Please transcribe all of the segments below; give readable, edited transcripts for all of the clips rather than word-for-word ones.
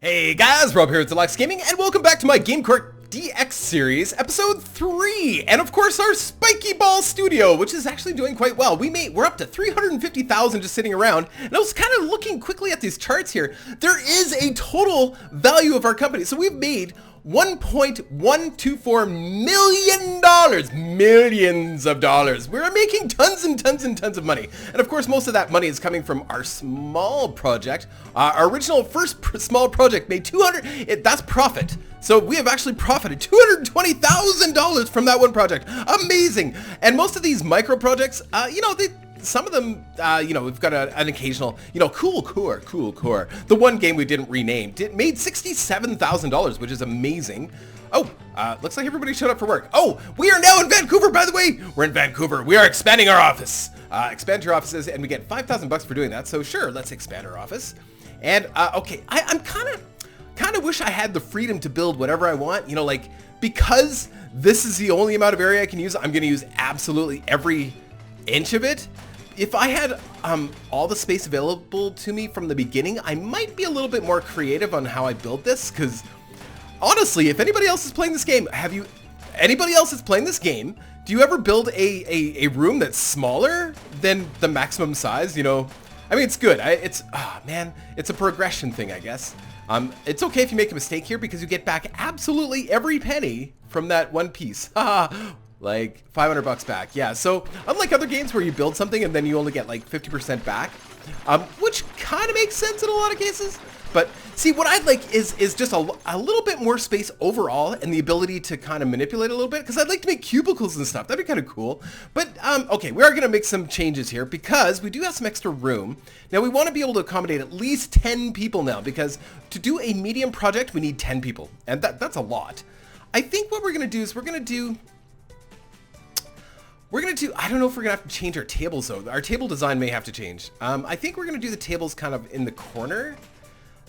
Hey guys, Rob here with Deluks Gaming, and welcome back to my Game Corp DX series, episode 3, and of course our Spiky Ball studio, which is actually doing quite well. We're up to 350,000 just sitting around, and I was kind of looking quickly at these charts here. There is a total value of our company, so we've made $1.124 million, millions of dollars. We're making tons and tons and tons of money. And of course, most of that money is coming from our small project. Our original first small project made that's profit. So we have actually profited $220,000 from that one project. Amazing. And most of these micro projects, some of them, we've got an occasional, cool core. The one game we didn't rename made $67,000, which is amazing. Oh, looks like everybody showed up for work. Oh, we are now in Vancouver, by the way. We're in Vancouver. We are expanding our office. Expand your offices, and we get $5,000 for doing that. So sure, let's expand our office. And okay, I'm kind of wish I had the freedom to build whatever I want. Because this is the only amount of area I can use. I'm going to use absolutely every inch of it. If I had all the space available to me from the beginning, I might be a little bit more creative on how I build this, because honestly, if anybody else is playing this game, do you ever build a room that's smaller than the maximum size? I mean, it's good. It's a progression thing, I guess. It's okay if you make a mistake here, because you get back absolutely every penny from that one piece. Like $500 back. Yeah, so unlike other games where you build something and then you only get like 50% back, which kind of makes sense in a lot of cases. But see, what I'd like is just a little bit more space overall, and the ability to kind of manipulate a little bit, because I'd like to make cubicles and stuff. That'd be kind of cool. But okay, we are going to make some changes here, because we do have some extra room. Now we want to be able to accommodate at least 10 people now, because to do a medium project, we need 10 people. And that's a lot. I think what we're going to do is I don't know if we're going to have to change our tables, though. Our table design may have to change. I think we're going to do the tables kind of in the corner.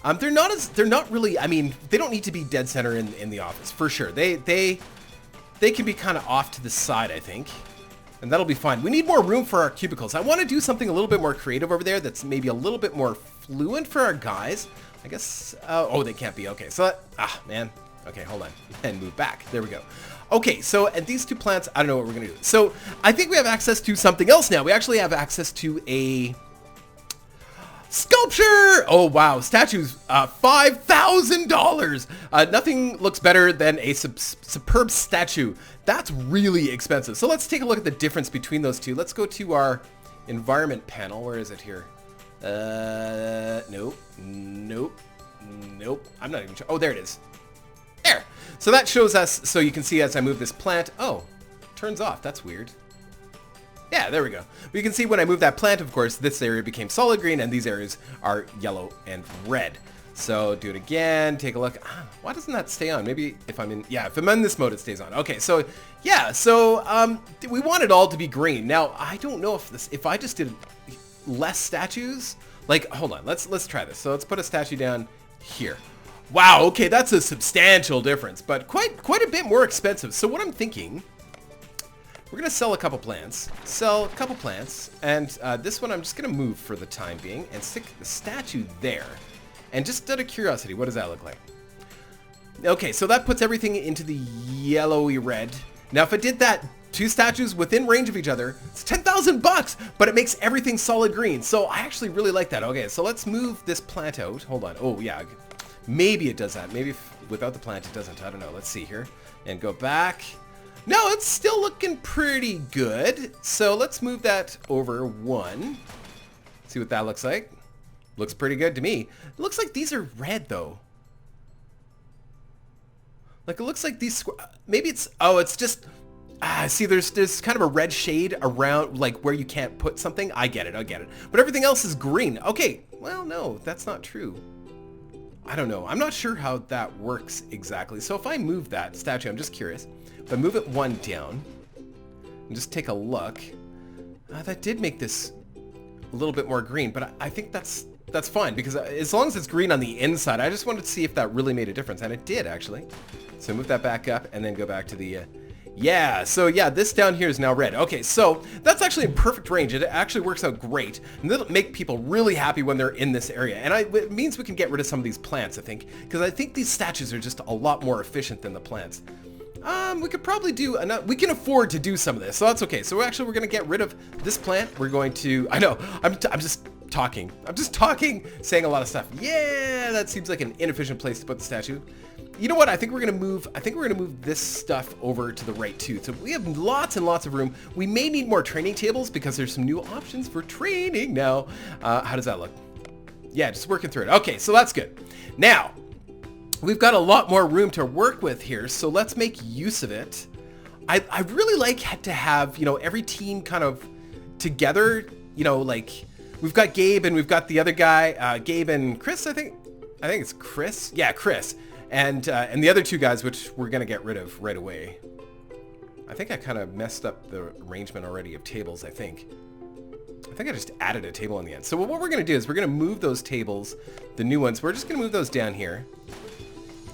They're not really, I mean, they don't need to be dead center in the office, for sure. They can be kind of off to the side, I think. And that'll be fine. We need more room for our cubicles. I want to do something a little bit more creative over there that's maybe a little bit more fluent for our guys. I guess, oh, they can't be. Okay, so man. Okay, hold on. And move back. There we go. Okay, so at these two plants, I don't know what we're going to do. So I think we have access to something else now. We actually have access to a sculpture. Oh, wow. Statues, $5,000. Nothing looks better than a superb statue. That's really expensive. So let's take a look at the difference between those two. Let's go to our environment panel. Where is it here? Nope. I'm not even sure. Oh, there it is. There. So that shows us, so you can see as I move this plant, oh, turns off. That's weird. Yeah, there we go. But you can see when I move that plant, of course, this area became solid green, and these areas are yellow and red. So do it again, take a look. Why doesn't that stay on? Maybe if I'm in this mode, it stays on. Okay, so yeah, so we want it all to be green. Now, I don't know if I just did less statues, like, hold on, let's try this. So let's put a statue down here. Wow, okay, that's a substantial difference, but quite a bit more expensive. So what I'm thinking, we're going to sell a couple plants, and this one I'm just going to move for the time being and stick the statue there. And just out of curiosity, what does that look like? Okay, so that puts everything into the yellowy red. Now, if I did that, two statues within range of each other, it's $10,000, but it makes everything solid green. So I actually really like that. Okay, so let's move this plant out. Hold on. Oh, yeah. Maybe it does that. Maybe without the plant it doesn't. I don't know. Let's see here. And go back. No, it's still looking pretty good. So let's move that over one. See what that looks like. Looks pretty good to me. It looks like these are red, though. Like, it looks like these... Maybe it's... Oh, it's just... see, there's kind of a red shade around, like, where you can't put something. I get it. But everything else is green. Okay. Well, no, that's not true. I don't know. I'm not sure how that works exactly. So if I move that statue, I'm just curious. If I move it one down and just take a look, that did make this a little bit more green, but I think that's fine, because as long as it's green on the inside, I just wanted to see if that really made a difference, and it did, actually. So move that back up and then go back to the Yeah, so yeah, this down here is now red. Okay, so that's actually in perfect range. It actually works out great. And that'll make people really happy when they're in this area. And it means we can get rid of some of these plants, I think. Because I think these statues are just a lot more efficient than the plants. We could probably do enough. We can afford to do some of this, so that's okay. So we're going to get rid of this plant. We're going to, I know, I'm just talking. I'm just talking, saying a lot of stuff. Yeah, that seems like an inefficient place to put the statue. You know what? I think we're going to move this stuff over to the right too. So we have lots and lots of room. We may need more training tables because there's some new options for training now. How does that look? Yeah, just working through it. Okay, so that's good. Now, we've got a lot more room to work with here, so let's make use of it. I really like to have, you know, every team kind of together, you know, like we've got Gabe and we've got the other guy, Gabe and Chris, I think it's Chris. Yeah, Chris. And the other two guys, which we're going to get rid of right away. I think I kind of messed up the arrangement already of tables, I think I just added a table in the end. So what we're going to do is we're going to move those tables, the new ones, we're just going to move those down here.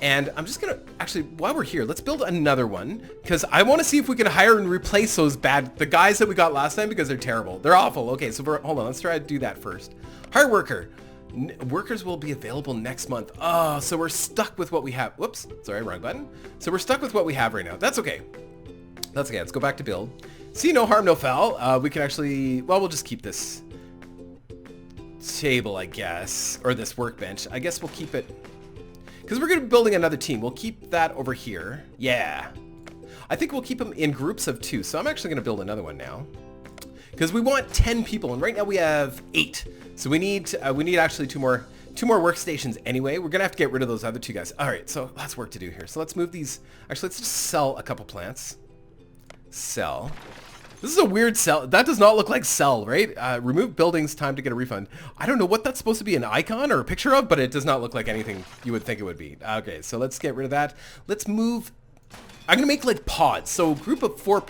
And I'm just going to, actually, while we're here, let's build another one. Because I want to see if we can hire and replace the guys that we got last time because they're terrible. They're awful. Okay, so hold on, let's try to do that first. Hire worker. Workers will be available next month. Oh, so we're stuck with what we have. Whoops, sorry, wrong button. So we're stuck with what we have right now. That's okay. That's okay, let's go back to build. See, no harm, no foul. We can actually, well, we'll just keep this table, I guess. Or this workbench. I guess we'll keep it, because we're going to be building another team. We'll keep that over here. Yeah. I think we'll keep them in groups of 2. So I'm actually going to build another one now. Because we want 10 people, and right now we have 8. So we need actually two more workstations anyway. We're gonna have to get rid of those other 2 guys. All right, so lots of work to do here. So let's move these. Actually, let's just sell a couple plants. Sell. This is a weird sell. That does not look like sell, right? Remove buildings. Time to get a refund. I don't know what that's supposed to be, an icon or a picture of, but it does not look like anything you would think it would be. Okay, so let's get rid of that. Let's move. I'm gonna make like pods. So group of 4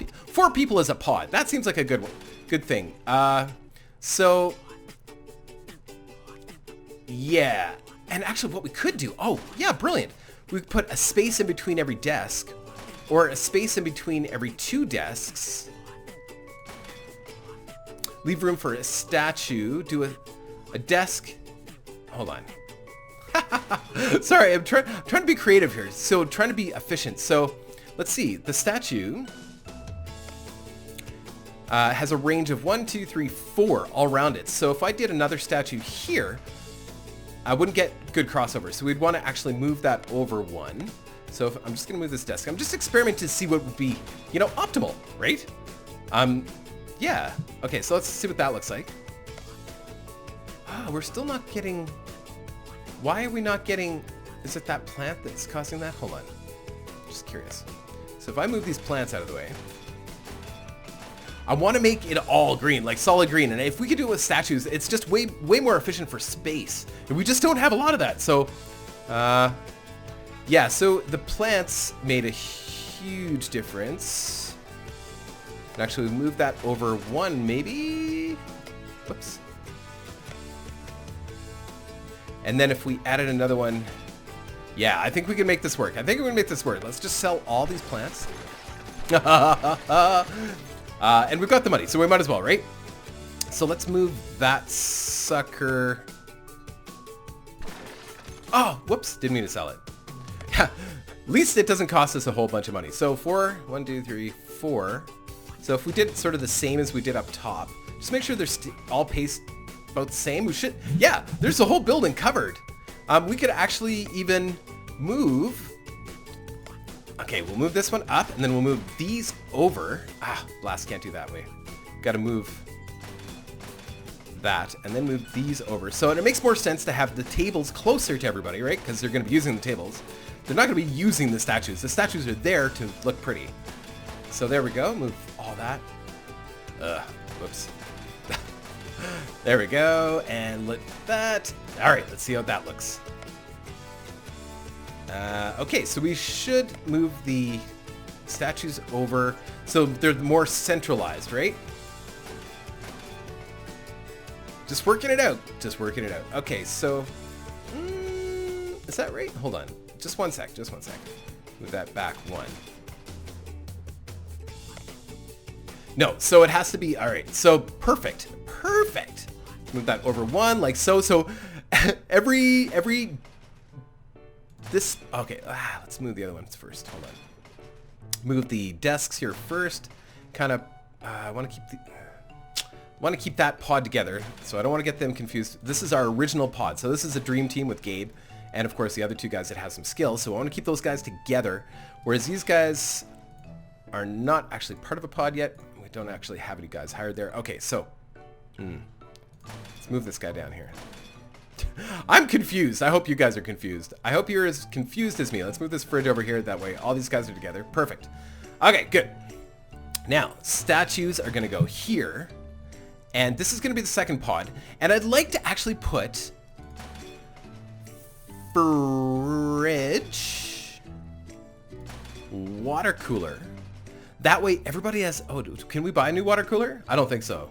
people as a pod. That seems like a good thing. So. Yeah, and actually what we could do, oh yeah, brilliant. We could put a space in between every desk, or a space in between every 2 desks. Leave room for a statue, do a desk. Hold on. Sorry, I'm trying to be creative here. So trying to be efficient. So let's see, the statue has a range of 1, 2, 3, 4 all around it. So if I did another statue here, I wouldn't get good crossover. So we'd want to actually move that over 1. So I'm just going to move this desk. I'm just experimenting to see what would be, you know, optimal, right? Yeah. Okay, so let's see what that looks like. Oh, we're still not getting... Why are we not getting... Is it that plant that's causing that? Hold on. Just curious. So if I move these plants out of the way... I want to make it all green, like solid green. And if we could do it with statues, it's just way more efficient for space. And we just don't have a lot of that. So, yeah, so the plants made a huge difference. And actually, we moved that over 1, maybe? Whoops. And then if we added another one, yeah, I think we can make this work. Let's just sell all these plants. And we've got the money, so we might as well, right? So let's move that sucker. Oh, whoops, didn't mean to sell it. At least it doesn't cost us a whole bunch of money. So 4, 1, 2, 3, 4. So if we did sort of the same as we did up top, just make sure they're all paced about the same. We should, yeah, there's the whole building covered. We could actually even move. Okay, we'll move this one up, and then we'll move these over. Blast can't do that way. Gotta move that, and then move these over. So it makes more sense to have the tables closer to everybody, right? Because they're gonna be using the tables. They're not gonna be using the statues. The statues are there to look pretty. So there we go, move all that. Whoops. There we go, and let that. All right, let's see how that looks. Okay, so we should move the statues over so they're more centralized, right? Just working it out. Okay, so is that right? Hold on. Just one sec. Move that back 1. No, so it has to be, all right, so perfect. Move that over one, like so. So okay, let's move the other ones first. Hold on. Move the desks here first. Kind of, I want to keep that pod together, so I don't want to get them confused. This is our original pod, so this is a dream team with Gabe, and of course the other two guys that have some skills, so I want to keep those guys together, whereas these guys are not actually part of a pod yet. We don't actually have any guys hired there. Okay, so, let's move this guy down here. I'm confused. I hope you guys are confused. I hope you're as confused as me. Let's move this fridge over here. That way all these guys are together. Perfect. Okay, good. Now, statues are going to go here. And this is going to be the second pod. And I'd like to actually put fridge, water cooler. That way everybody has... Oh, can we buy a new water cooler? I don't think so.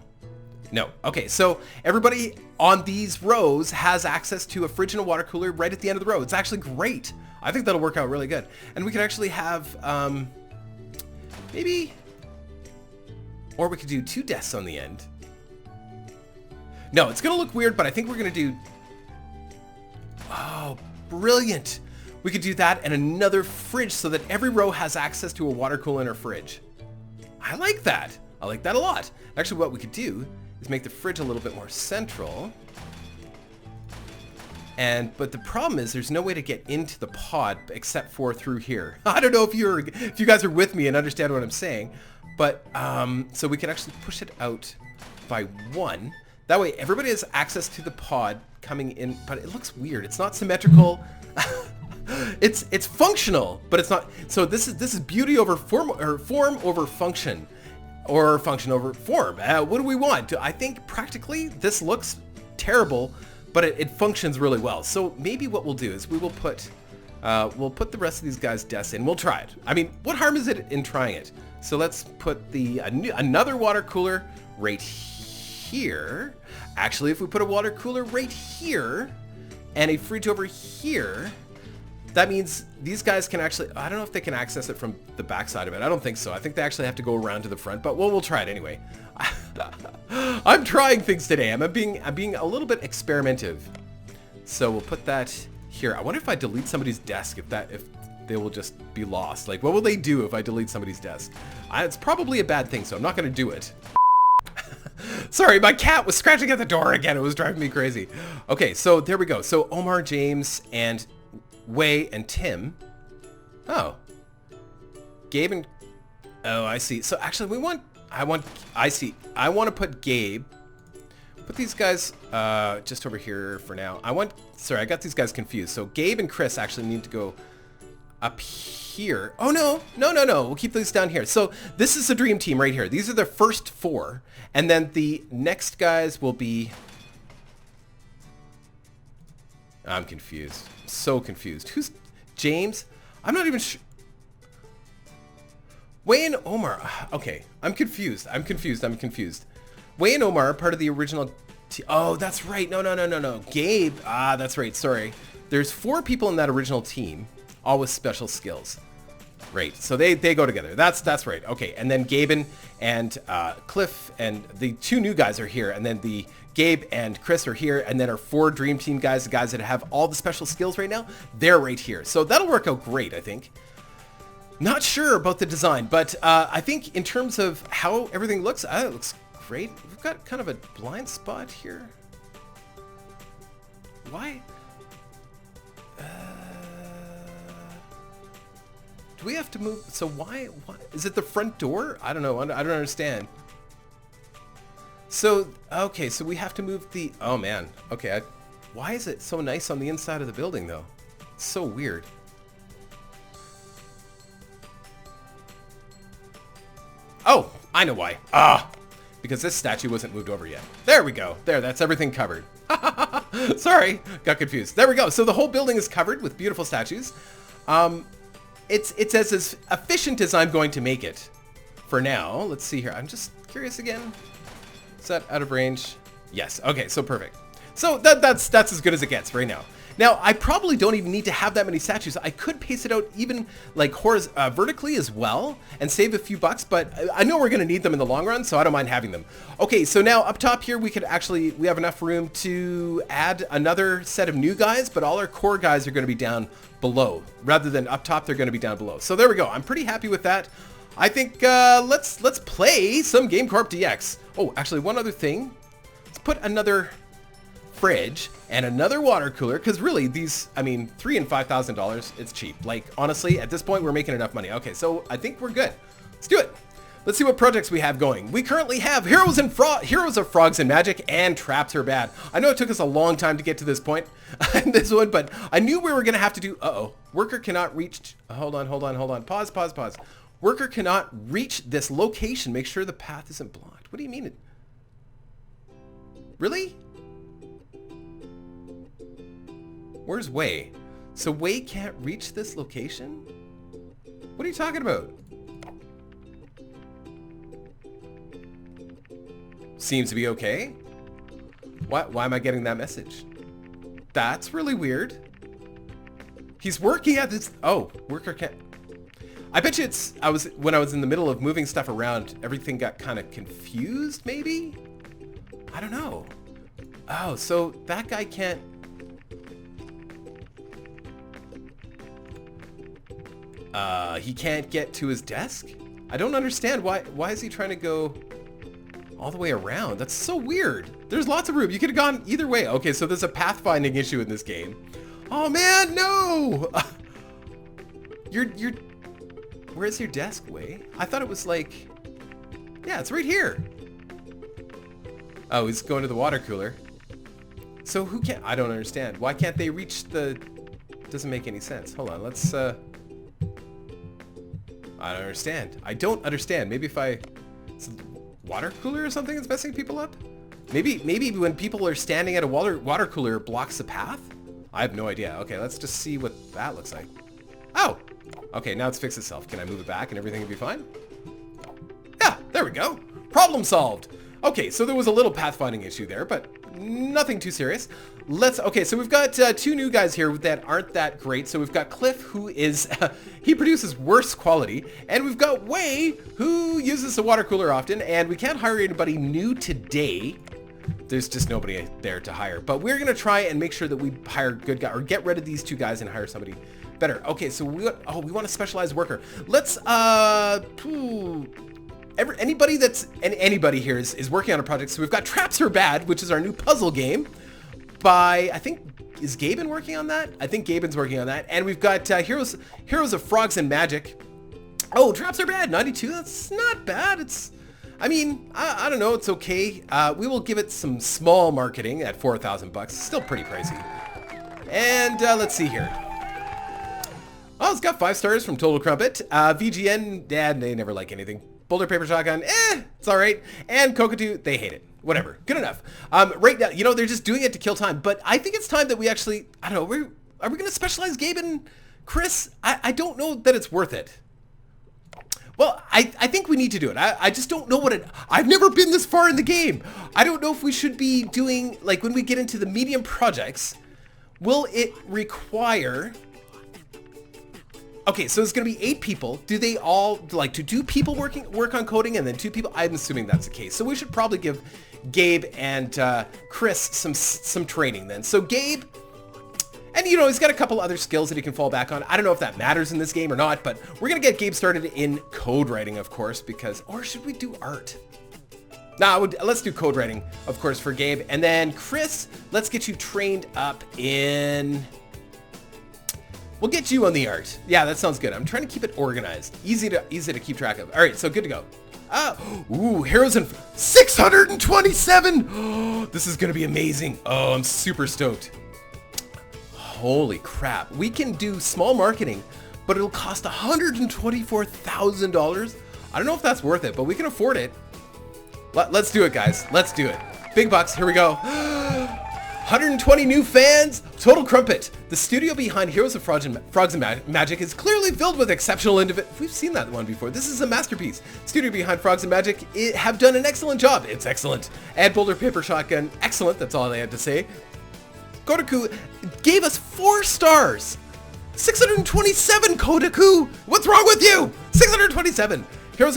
No. Okay, so everybody on these rows has access to a fridge and a water cooler right at the end of the row. It's actually great. I think that'll work out really good. And we could actually have, maybe, or we could do 2 desks on the end. No, it's going to look weird, but I think we're going to do, oh, brilliant. We could do that and another fridge so that every row has access to a water cooler and a fridge. I like that. I like that a lot. Actually, what we could do is make the fridge a little bit more central. But the problem is there's no way to get into the pod except for through here. I don't know if you guys are with me and understand what I'm saying, but so we can actually push it out by 1. That way everybody has access to the pod coming in, but it looks weird. It's not symmetrical. It's functional, but it's not. So this is beauty over form, or form over function. Or function over form. What do we want? I think practically this looks terrible, but it functions really well. So maybe what we'll do is we'll put the rest of these guys' desks in. We'll try it. I mean, what harm is it in trying it? So let's put another water cooler right here. Actually, if we put a water cooler right here and a fridge over here, that means these guys can actually, I don't know if they can access it from the back side of it. I don't think so. I think they actually have to go around to the front, but we'll try it anyway. I'm trying things today. I'm being a little bit experimentative. So we'll put that here. I wonder if I delete somebody's desk, if they will just be lost. Like, what will they do if I delete somebody's desk? It's probably a bad thing, so I'm not going to do it. Sorry, my cat was scratching at the door again. It was driving me crazy. Okay, so there we go. So Omar, James, and Wei and Tim. Oh. Gabe and... Oh, I see. So actually I want to put Gabe. Put these guys just over here for now. Sorry, I got these guys confused. So Gabe and Chris actually need to go up here. Oh, no. We'll keep these down here. So this is the dream team right here. These are the first 4. And then the next guys will be... I'm confused. So confused. Who's James? I'm not even sure. Wei and Omar. Okay, I'm confused. Wei and Omar are part of the original oh, that's right. No. Gabe. That's right. Sorry. There's 4 people in that original team, all with special skills. Right. So they go together. That's right. Okay. And then Gabe and Cliff and the 2 new guys are here, and then the Gabe and Chris are here, and then our 4 dream team guys, the guys that have all the special skills right now, they're right here. So that'll work out great, I think. Not sure about the design, but I think in terms of how everything looks, it looks great. We've got kind of a blind spot here. Why? Do we have to move? So why? Is it the front door? I don't know. I don't understand. So, okay, so we have to move the... Oh, man. Okay, why is it so nice on the inside of the building, though? It's so weird. Oh, I know why. Because this statue wasn't moved over yet. There we go. There, that's everything covered. Sorry, got confused. There we go. So the whole building is covered with beautiful statues. It's as efficient as I'm going to make it for now. Let's see here. I'm just curious again. Is that out of range? Yes. Okay, so perfect. So that's as good as it gets right now. Now, I probably don't even need to have that many statues. I could pace it out even like vertically as well and save a few bucks, but I know we're going to need them in the long run, so I don't mind having them. Okay, so now up top here, we have enough room to add another set of new guys, but all our core guys are going to be down below. Rather than up top, they're going to be down below. So there we go. I'm pretty happy with that. I think let's play some Game Corp DX. Oh, actually, one other thing. Let's put another fridge and another water cooler, because really these, I mean, $3,000 and $5,000, it's cheap. Like, honestly, at this point, we're making enough money. Okay, so I think we're good. Let's do it. Let's see what projects we have going. We currently have Heroes of Frogs and Magic and Traps Are Bad. I know it took us a long time to get to this point in this one, but I knew we were going to have to do, worker cannot reach, hold on. Pause. Worker cannot reach this location. Make sure the path isn't blocked. What do you mean? Really? Where's Wei? So Wei can't reach this location? What are you talking about? Seems to be okay. Why am I getting that message? That's really weird. He's working at this. Oh, worker can't. I bet you when I was in the middle of moving stuff around, everything got kind of confused, maybe? I don't know. Oh, so that guy can't. He can't get to his desk? I don't understand. Why is he trying to go all the way around? That's so weird. There's lots of room. You could have gone either way. Okay, so there's a pathfinding issue in this game. Oh man, no! Where's your desk, Wei? I thought it was like, yeah, it's right here. Oh, he's going to the water cooler. So who can't, I don't understand. Why can't they reach the, doesn't make any sense. Hold on, let's, I don't understand. I don't understand. Maybe if it's a water cooler or something that's messing people up? Maybe when people are standing at a water cooler, it blocks the path? I have no idea. Okay, let's just see what that looks like. Oh! Okay, now it's fixed itself. Can I move it back and everything will be fine? Yeah, there we go. Problem solved. Okay, so there was a little pathfinding issue there, but nothing too serious. Okay, so we've got two new guys here that aren't that great. So we've got Cliff, who is, he produces worse quality, and we've got Wei, who uses the water cooler often, and we can't hire anybody new today. There's just nobody there to hire, but we're gonna try and make sure that we hire good guy, or get rid of these two guys and hire somebody better. Okay, so we want a specialized worker. Let's, anybody here is working on a project. So we've got Traps Are Bad, which is our new puzzle game by, I think, is Gaben working on that? I think Gaben's working on that. And we've got Heroes of Frogs and Magic. Oh, Traps Are Bad, 92. That's not bad. It's, I mean, I don't know. It's okay. We will give it some small marketing at $4,000. Still pretty pricey. And let's see here. Oh, it's got 5 stars from Total Crumpet. VGN, they never like anything. Boulder Paper Shotgun, it's all right. And Kokatu, they hate it. Whatever, good enough. Right now, they're just doing it to kill time. But I think it's time that we actually, I don't know, are we going to specialize Gabe and Chris? I don't know that it's worth it. Well, I think we need to do it. I just don't know I've never been this far in the game. I don't know if we should be doing, like when we get into the medium projects, will it require... Okay, so it's going to be 8 people. Do they all, like, do 2 people work on coding and then 2 people? I'm assuming that's the case. So we should probably give Gabe and Chris some training then. So Gabe, and he's got a couple other skills that he can fall back on. I don't know if that matters in this game or not, but we're going to get Gabe started in code writing, of course, or should we do art? Nah, let's do code writing, of course, for Gabe. And then Chris, let's get you trained up in... We'll get you on the art. Yeah, that sounds good. I'm trying to keep it organized. Easy to keep track of. All right, so good to go. Ooh, Heroes and 627. Oh, this is going to be amazing. Oh, I'm super stoked. Holy crap. We can do small marketing, but it'll cost $124,000. I don't know if that's worth it, but we can afford it. Let's do it, guys. Let's do it. Big bucks. Here we go. 120 new fans. Total Crumpet. The studio behind Heroes of Frogs and Magic is clearly filled with exceptional individuals. We've seen that one before. This is a masterpiece. Studio behind Frogs and Magic have done an excellent job. It's excellent. And Boulder Paper Shotgun, excellent. That's all I had to say. Kotaku gave us 4 stars. 627 Kotaku. What's wrong with you? 627. Heroes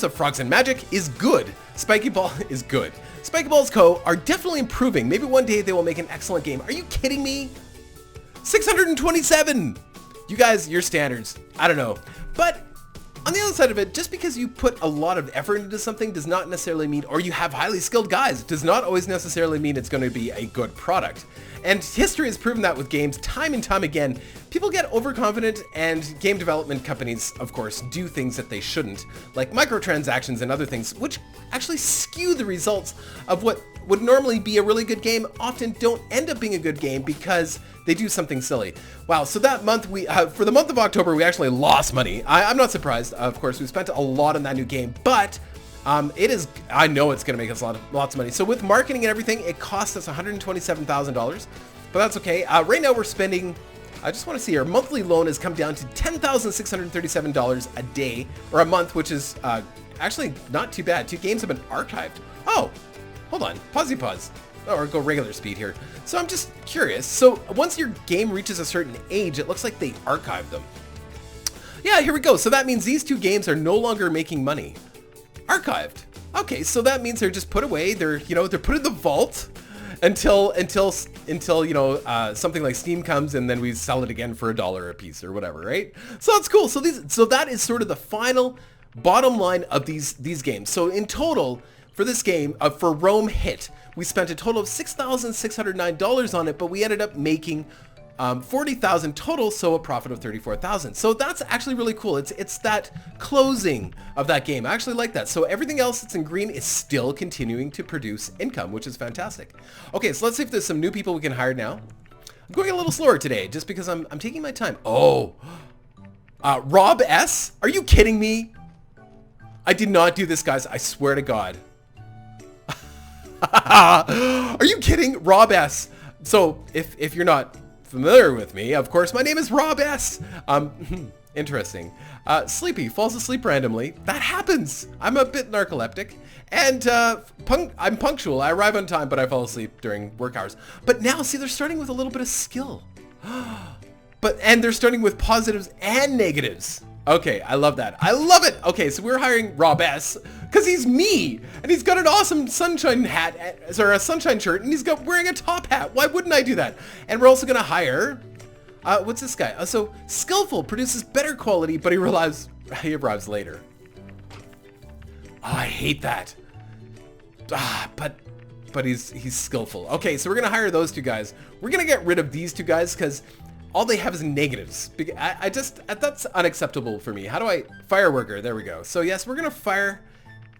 of Frogs and Magic is good. Spiky Ball is good. Spiky Balls Co. are definitely improving. Maybe one day they will make an excellent game. Are you kidding me? 627. You guys, your standards, I don't know. But on the other side of it, just because you put a lot of effort into something does not necessarily mean, or you have highly skilled guys, does not always necessarily mean it's going to be a good product. And history has proven that with games time and time again. People get overconfident, and game development companies, of course, do things that they shouldn't, like microtransactions and other things, which actually skew the results of what would normally be a really good game, often don't end up being a good game because they do something silly. Wow, so that month, for the month of October, we actually lost money. I'm not surprised, of course, we spent a lot on that new game, but I know it's going to make us lots of money. So with marketing and everything, it cost us $127,000, but that's okay. Right now we're spending, I just want to see, our monthly loan has come down to $10,637 a day, or a month, which is actually not too bad. 2 games have been archived. Oh, hold on, pause. Or go regular speed here. So I'm just curious. So once your game reaches a certain age, it looks like they archive them. Yeah, here we go. So that means these 2 games are no longer making money. Archived. Okay, so that means they're just put away. They're put in the vault until something like Steam comes, and then we sell it again for $1 a piece or whatever, right? So that's cool. So that is sort of the final bottom line of these games. So in total for this game, for Rome Hit, we spent a total of $6,609 on it, but we ended up making $40,000 total, so a profit of $34,000. So that's actually really cool. It's that closing of that game. I actually like that. So everything else that's in green is still continuing to produce income, which is fantastic. Okay, so let's see if there's some new people we can hire now. I'm going a little slower today just because I'm taking my time. Oh, Rob S. Are you kidding me? I did not do this, guys. I swear to God. Are you kidding? Rob S. So if you're not familiar with me, of course, my name is Rob S. Interesting. Sleepy, falls asleep randomly. That happens. I'm a bit narcoleptic. And I'm punctual. I arrive on time, but I fall asleep during work hours. But now, see, they're starting with a little bit of skill. And they're starting with positives and negatives. Okay, I love that. I love it. Okay, so we're hiring Rob S. because he's me, and he's got an awesome sunshine hat, or a sunshine shirt, and he's wearing a top hat. Why wouldn't I do that? And we're also gonna hire, what's this guy? So skillful, produces better quality, but he arrives later. Oh, I hate that. But he's skillful. Okay, so we're gonna hire those 2 guys. We're gonna get rid of these 2 guys because all they have is negatives. That's unacceptable for me. How do I, fireworker, there we go. So yes, we're gonna fire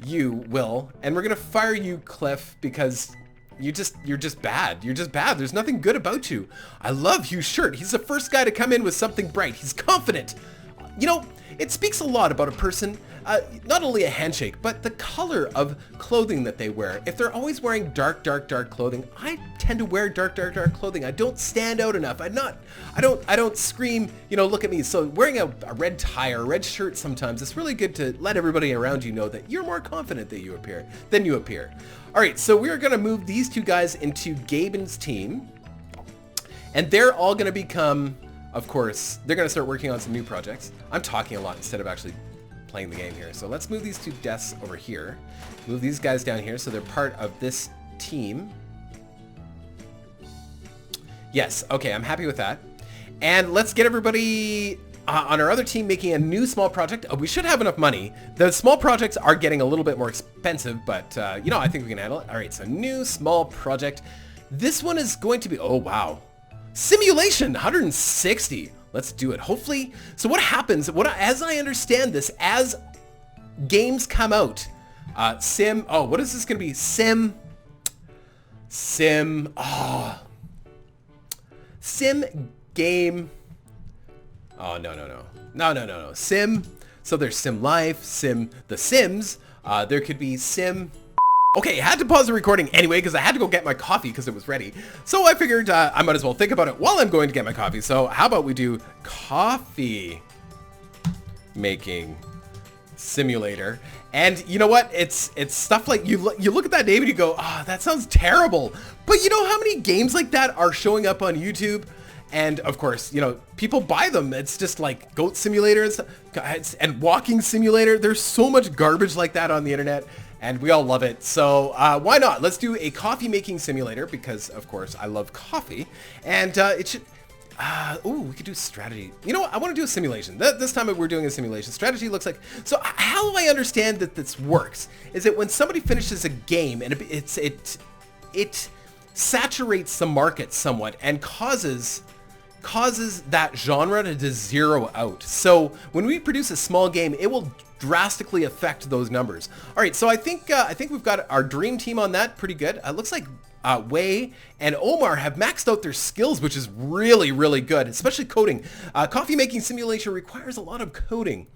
you, Will, and we're gonna fire you, Cliff, because you're just bad. You're just bad. There's nothing good about you. I love Hugh's shirt. He's the first guy to come in with something bright. He's confident. You know, it speaks a lot about a person, not only a handshake, but the color of clothing that they wear. If they're always wearing dark clothing, I tend to wear dark clothing. I don't stand out enough. I don't scream, you know, look at me. So wearing a red tie or a red shirt sometimes, it's really good to let everybody around you know that you're more confident than you appear. All right, so we're going to move these 2 guys into Gaben's team, and they're all going to become, of course, they're going to start working on some new projects. I'm talking a lot instead of actually playing the game here. So let's move these 2 desks over here. Move these guys down here so they're part of this team. Yes, okay, I'm happy with that. And let's get everybody on our other team making a new small project. We should have enough money. The small projects are getting a little bit more expensive, but you know, I think we can handle it. All right, so new small project. This one is going to be, oh wow. Simulation, 160. Let's do it. Hopefully, so what happens, as I understand this, as games come out, what is this going to be? Sim game. Oh, no. Sim. So there's Sim Life, The Sims. There could be Sim. Okay, I had to pause the recording anyway because I had to go get my coffee because it was ready. So I figured I might as well think about it while I'm going to get my coffee. So how about we do coffee making Simulator. And you know what? It's stuff like you look at that name and you go, ah, that sounds terrible. But you know how many games like that are showing up on YouTube? And of course, you know, people buy them. It's just like Goat Simulator and Walking Simulator. There's so much garbage like that on the internet, and we all love it. So why not? Let's do a coffee making simulator because, of course, I love coffee. And it should... ooh, we could do strategy. You know what? I want to do a simulation. This time we're doing a simulation. Strategy looks like... So how I understand that this works is that when somebody finishes a game and it saturates the market somewhat and causes that genre to zero out. So when we produce a small game, it will drastically affect those numbers. All right, so I think we've got our dream team on that pretty good. It looks like Wei and Omar have maxed out their skills, which is really, really good, especially coding. Coffee making simulation requires a lot of coding.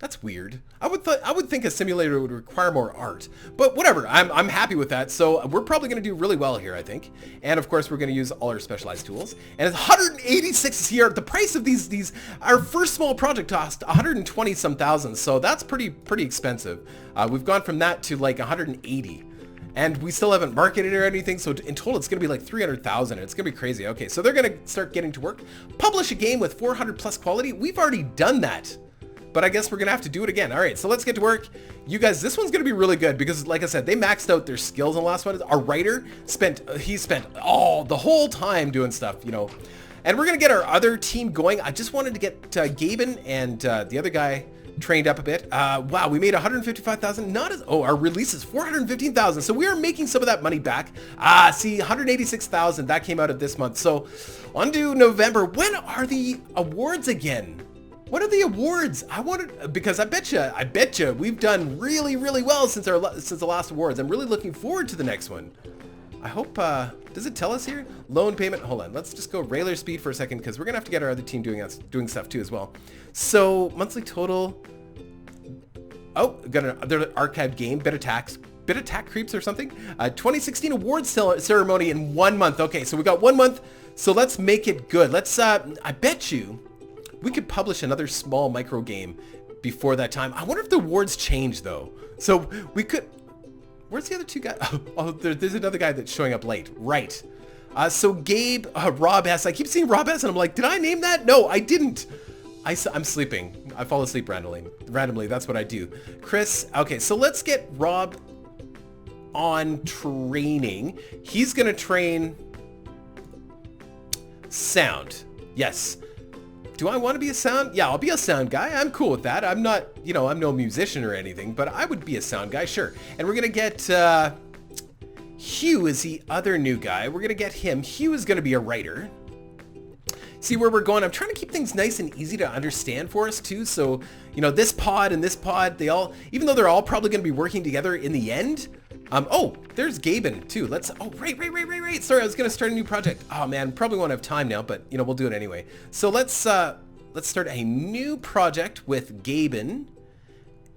That's weird. I would think a simulator would require more art, but whatever. I'm happy with that. So we're probably going to do really well here, I think. And of course, we're going to use all our specialized tools. And it's 186 here. The price of these, our first small project cost 120 some thousand. So that's pretty expensive. We've gone from that to like 180. And we still haven't marketed or anything, so in total it's going to be like 300,000. It's going to be crazy. Okay, so they're going to start getting to work. Publish a game with 400 plus quality. We've already done that, but I guess we're going to have to do it again. All right, so let's get to work. You guys, this one's going to be really good because, like I said, they maxed out their skills in the last one. Our writer spent the whole time doing stuff, you know. And we're going to get our other team going. I just wanted to get Gaben and the other guy trained up a bit. Wow, we made 155,000. Our release is 415,000. So we are making some of that money back. See, 186,000 that came out of this month. So on to November. When are the awards again? What are the awards? Because I bet you we've done really, really well since the last awards. I'm really looking forward to the next one. I hope, does it tell us here? Loan payment, hold on. Let's just go regular speed for a second because we're gonna have to get our other team doing stuff too as well. So monthly total, got another archived game, bit attack creeps or something. 2016 awards ceremony in 1 month. Okay, so we got 1 month, so let's make it good. Let's, I bet you we could publish another small micro game before that time. I wonder if the awards change though. So we could, where's the other two guys? Oh, there's another guy that's showing up late. Right. So Gabe, Rob S. I keep seeing Rob S. and I'm like, did I name that? No, I didn't. I'm sleeping. I fall asleep randomly. That's what I do. Chris. Okay, so let's get Rob on training. He's going to train sound. Yes. Do I want to be a sound? Yeah, I'll be a sound guy. I'm cool with that. I'm not, you know, I'm no musician or anything, but I would be a sound guy, sure. And we're going to get Hugh is the other new guy. We're going to get him. Hugh is going to be a writer. See where we're going. I'm trying to keep things nice and easy to understand for us too. So, you know, this pod and this pod, they all, even though they're all probably going to be working together in the end. Oh, there's Gaben too. Right. Sorry, I was going to start a new project. Oh man, probably won't have time now, but you know, we'll do it anyway. So let's start a new project with Gaben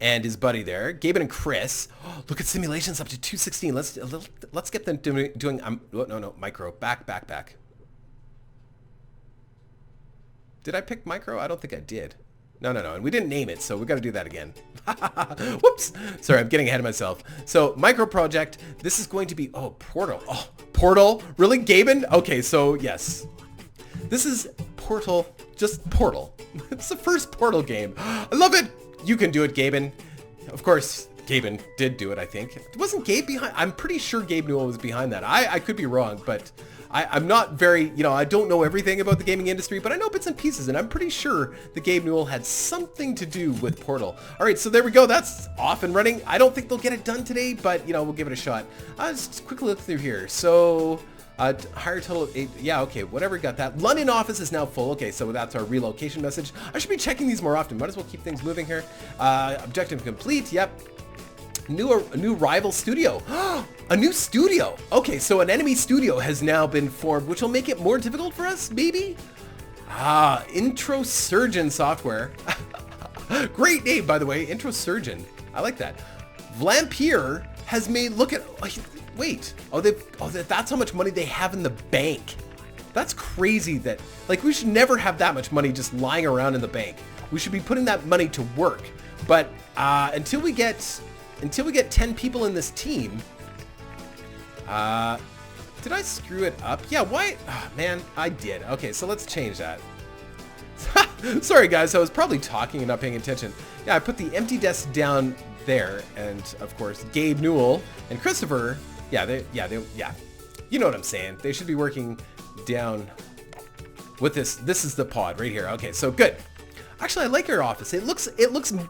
and his buddy there. Gaben and Chris. Oh, look at simulations up to 216. Let's get them doing no, micro. Back. Did I pick micro? I don't think I did. No. And we didn't name it, so we got to do that again. Whoops. Sorry, I'm getting ahead of myself. So micro project. This is going to be, Portal. Oh, Portal. Really, Gaben? Okay, so yes. This is Portal. Just Portal. It's the first Portal game. I love it. You can do it, Gaben. Of course, Gaben did do it, I think. Wasn't Gabe behind? I'm pretty sure Gabe Newell was behind that. I could be wrong, but I'm not very, you know, I don't know everything about the gaming industry, but I know bits and pieces, and I'm pretty sure that Gabe Newell had something to do with Portal. All right, so there we go. That's off and running. I don't think they'll get it done today, but, you know, we'll give it a shot. Just quickly look through here. So, higher total of 8. Yeah, okay, whatever, got that. London office is now full. Okay, so that's our relocation message. I should be checking these more often. Might as well keep things moving here. Objective complete. Yep. New rival studio. A new studio. Okay, so an enemy studio has now been formed, which will make it more difficult for us, maybe? Intro Surgeon software. Great name, by the way, Intro Surgeon. I like that. Vlampier has made, look at, wait. That's how much money they have in the bank. That's crazy that, like, we should never have that much money just lying around in the bank. We should be putting that money to work. But until we get 10 people in this team. Did I screw it up? Yeah, why? Oh, man, I did. Okay, so let's change that. Sorry, guys, I was probably talking and not paying attention. Yeah, I put the empty desk down there, and of course, Gabe Newell and Christopher. Yeah. You know what I'm saying. They should be working down with this. This is the pod right here. Okay, so good. Actually, I like our office. It looks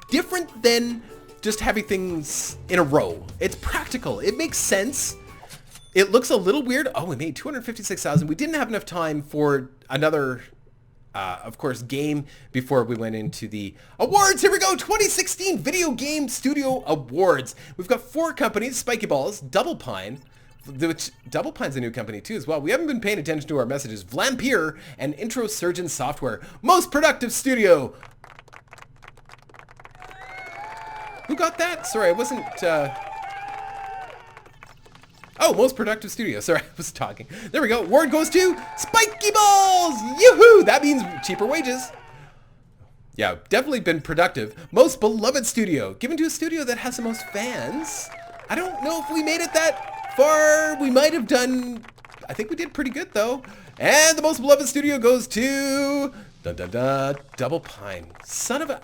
different than just having things in a row. It's practical. It makes sense. It looks a little weird. Oh, we made 256,000. We didn't have enough time for another, of course, game before we went into the awards. Here we go. 2016 Video Game Studio Awards. We've got 4 companies: Spiky Balls, Double Pine, which Double Pine's a new company too as well. We haven't been paying attention to our messages. Vlampier and Intro Surgeon Software. Most Productive Studio. Who got that? Sorry, I wasn't... Oh, Most Productive Studio. Sorry, I was talking. There we go. Award goes to Spiky Balls! Yoo-hoo! That means cheaper wages. Yeah, definitely been productive. Most Beloved Studio. Given to a studio that has the most fans. I don't know if we made it that far. We might have done... I think we did pretty good, though. And the Most Beloved Studio goes to... Double Pine. Son of a...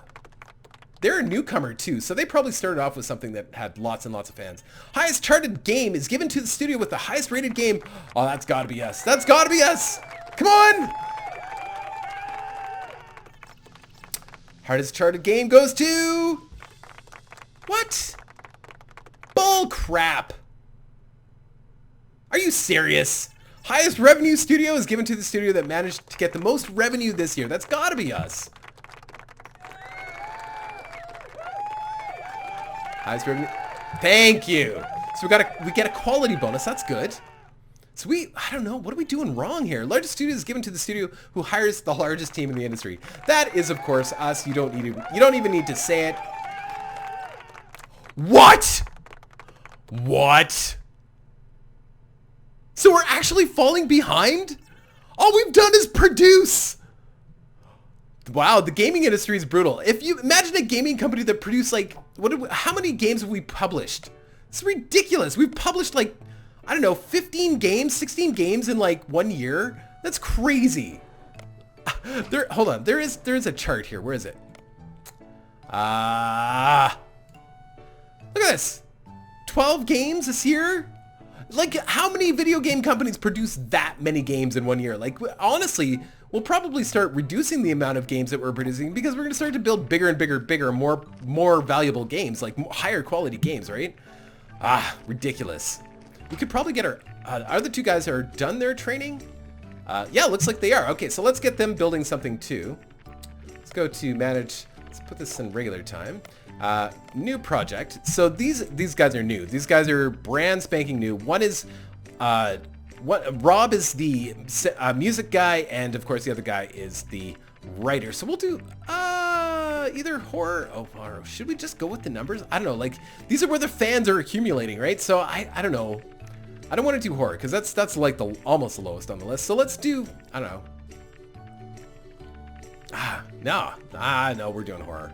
They're a newcomer too, so they probably started off with something that had lots and lots of fans. Highest charted game is given to the studio with the highest rated game. Oh, that's gotta be us. That's gotta be us. Come on. Hardest charted game goes to... What? Bull crap. Are you serious? Highest revenue studio is given to the studio that managed to get the most revenue this year. That's gotta be us. Highest revenue. Thank you. So we get a quality bonus. That's good. So I don't know, what are we doing wrong here? Largest studio is given to the studio who hires the largest team in the industry. That is, of course, us. You don't even need to say it. What? What? So we're actually falling behind? All we've done is produce. Wow, the gaming industry is brutal. If you imagine a gaming company that produced like, how many games have we published? It's ridiculous. We've published like, I don't know, 15 games, 16 games in like 1 year. That's crazy. Hold on, there is a chart here. Where is it? Look at this. 12 games this year? Like, how many video game companies produce that many games in 1 year? Like, honestly, we'll probably start reducing the amount of games that we're producing because we're going to start to build bigger and bigger, more valuable games, like higher quality games, right? Ah, ridiculous. We could probably get our other 2 guys are done their training. Yeah, looks like they are. Okay, so let's get them building something too. Let's go to manage. Let's put this in regular time. New project. So these guys are new. These guys are brand spanking new. One is Rob is the music guy, and of course the other guy is the writer. So we'll do either horror. Oh, horror. Should we just go with the numbers? I don't know. Like, these are where the fans are accumulating, right? So I don't know. I don't want to do horror because that's like almost the lowest on the list. So let's do, I don't know. No, we're doing horror.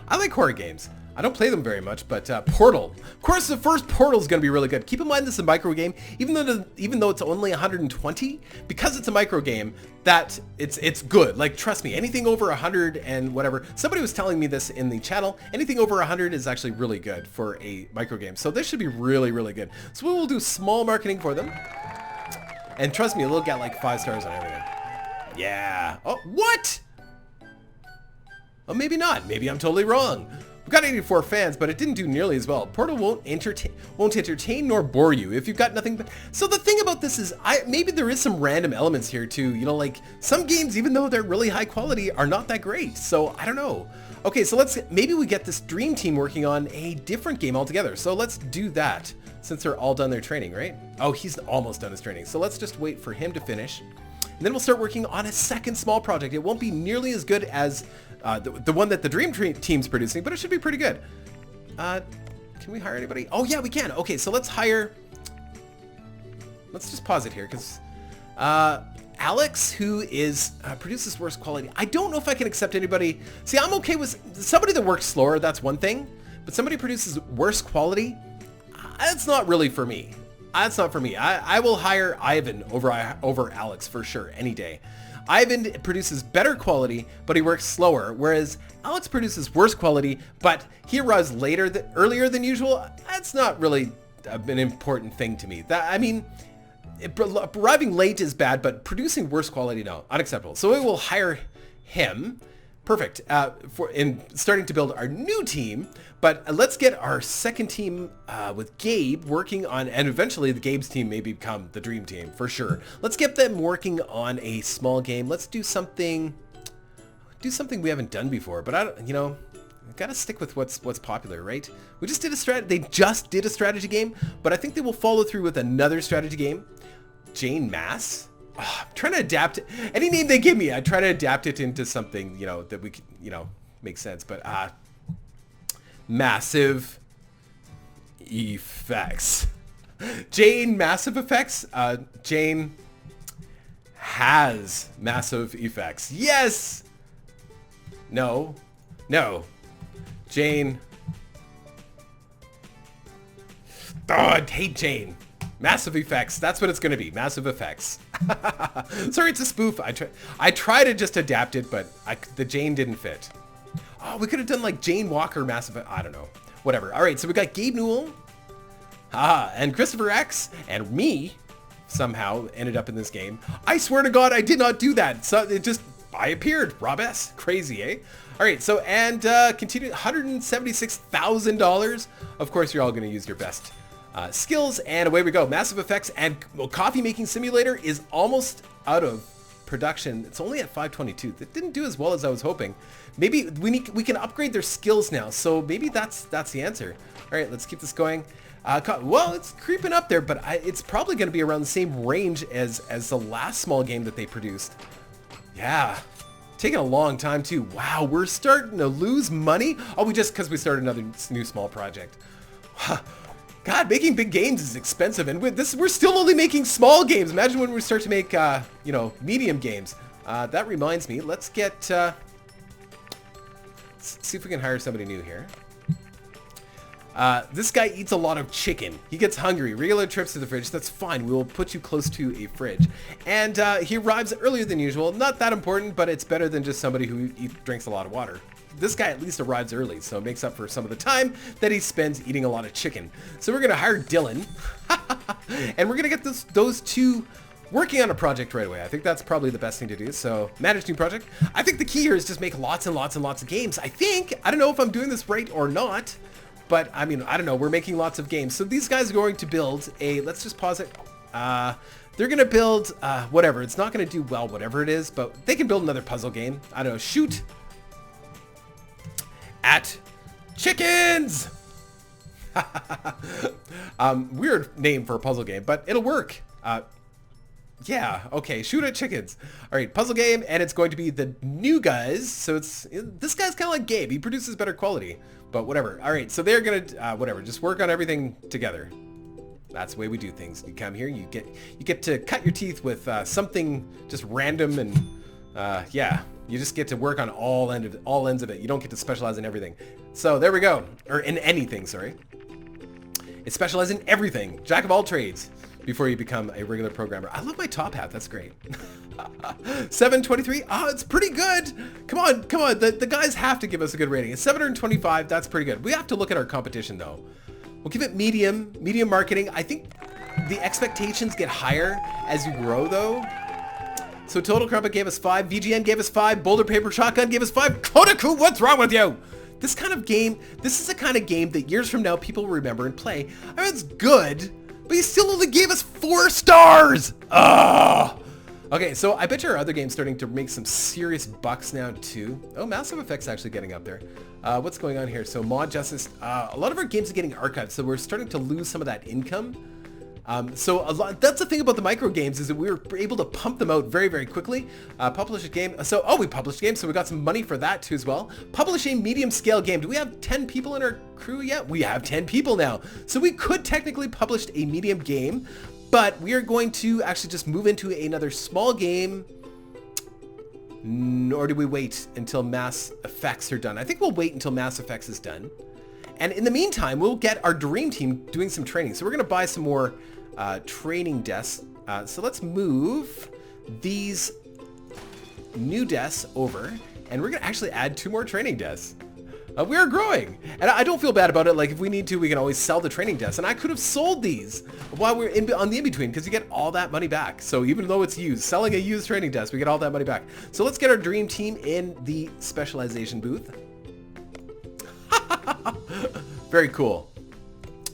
I like horror games. I don't play them very much, but Portal. Of course, the first Portal is going to be really good. Keep in mind this is a micro game, even though it's only 120, because it's a micro game, that it's good. Like, trust me, anything over 100 and whatever. Somebody was telling me this in the channel. Anything over 100 is actually really good for a micro game. So this should be really, really good. So we will do small marketing for them. And trust me, they'll get like 5 stars on everything. Yeah. Oh, what? Oh, maybe not. Maybe I'm totally wrong. We've got 84 fans, but it didn't do nearly as well. Portal won't entertain nor bore you if you've got nothing but... So the thing about this is, maybe there is some random elements here too. You know, like some games, even though they're really high quality, are not that great. So I don't know. Okay, so maybe we get this dream team working on a different game altogether. So let's do that since they're all done their training, right? Oh, he's almost done his training. So let's just wait for him to finish. And then we'll start working on a second small project. It won't be nearly as good as the one that the Dream Team's producing, but it should be pretty good. Can we hire anybody? Oh yeah, we can. Okay, so let's hire... Let's just pause it here, because Alex, who is produces worst quality. I don't know if I can accept anybody. See, I'm okay with somebody that works slower. That's one thing. but somebody produces worse quality, that's not really for me. That's not for me. I will hire Ivan over Alex for sure, any day. Ivan produces better quality, but he works slower, whereas Alex produces worse quality, but he arrives earlier than usual. That's not really an important thing to me. Arriving late is bad, but producing worse quality, no, unacceptable. So we will hire him. Perfect. In starting to build our new team, but let's get our second team with Gabe working on, and eventually the Gabe's team may become the dream team for sure. Let's get them working on a small game. Let's do something we haven't done before. But I don't, gotta stick with what's popular, right? They just did a strategy game, but I think they will follow through with another strategy game. Jane Mass. Oh, I'm trying to adapt it. Any name they give me, I try to adapt it into something, that we could, make sense. But massive effects. Jane Massive Effects. Jane has massive effects. Yes. No. Jane. Oh, I hate Jane. Massive Effects. That's what it's going to be. Massive Effects. Sorry, it's a spoof. I try to just adapt it, but the Jane didn't fit. Oh, we could have done like Jane Walker Massive. I don't know. Whatever. All right, so we got Gabe Newell, and Christopher X, and me somehow ended up in this game. I swear to God, I did not do that. So I appeared. Rob S. Crazy, eh? All right, so continue. $176,000. Of course, you're all going to use your best skills, and away we go. Massive Effects and Coffee Making Simulator is almost out of production. It's only at 522. That didn't do as well as I was hoping. Maybe we can upgrade their skills now, so maybe that's the answer. All right, let's keep this going. Well, it's creeping up there, but it's probably going to be around the same range as the last small game that they produced. Yeah, taking a long time too. Wow, we're starting to lose money. Oh, because we started another new small project. God, making big games is expensive, and we're still only making small games. Imagine when we start to make, medium games. That reminds me, let's see if we can hire somebody new here. This guy eats a lot of chicken. He gets hungry. Regular trips to the fridge. That's fine. We will put you close to a fridge. And he arrives earlier than usual. Not that important, but it's better than just somebody who drinks a lot of water. This guy at least arrives early, so it makes up for some of the time that he spends eating a lot of chicken. So we're going to hire Dylan, and we're going to get those two working on a project right away. I think that's probably the best thing to do. So manage new project. I think the key here is just make lots and lots and lots of games. I don't know if I'm doing this right or not, but I don't know. We're making lots of games. So these guys are going to build let's just pause it. They're going to build whatever. It's not going to do well, whatever it is, but they can build another puzzle game. I don't know. Shoot at chickens. Weird name for a puzzle game, but it'll work. Yeah, okay, shoot at chickens. All right, puzzle game, and it's going to be the new guys. So this guy's kind of like Gabe. He produces better quality, but whatever. All right, so they're gonna whatever. Just work on everything together. That's the way we do things. You come here, you get to cut your teeth with something just random, and yeah. You just get to work on all ends of it. You don't get to specialize in everything. So there we go. Or in anything, sorry. It specializes in everything. Jack of all trades before you become a regular programmer. I love my top hat. That's great. 723. Oh, it's pretty good. Come on. The guys have to give us a good rating. It's 725. That's pretty good. We have to look at our competition, though. We'll give it medium marketing. I think the expectations get higher as you grow, though. So Total Crumpet gave us 5, VGN gave us 5, Boulder Paper Shotgun gave us 5, Kodaku, what's wrong with you? This is the kind of game that years from now people will remember and play. It's good, but he still only gave us 4 stars! Ugh! Okay, so I bet your other game's starting to make some serious bucks now too. Oh, Massive Effect's actually getting up there. What's going on here? So Mod Justice, a lot of our games are getting archived, so we're starting to lose some of that income. That's the thing about the micro games, is that we were able to pump them out very, very quickly. Publish a game. We published a game, so we got some money for that too as well. Publish a medium scale game. Do we have 10 people in our crew yet? We have 10 people now. So we could technically publish a medium game, but we are going to actually just move into another small game. Or do we wait until Mass Effects are done? I think we'll wait until Mass Effects is done. And in the meantime, we'll get our dream team doing some training. So we're going to buy some more training desks. So let's move these new desks over, and we're going to actually add 2 more training desks. We are growing, and I don't feel bad about it. Like, if we need to, we can always sell the training desks, and I could have sold these while we're on the in-between, because you get all that money back. So even though it's used, selling a used training desk, we get all that money back. So let's get our dream team in the specialization booth. Very cool.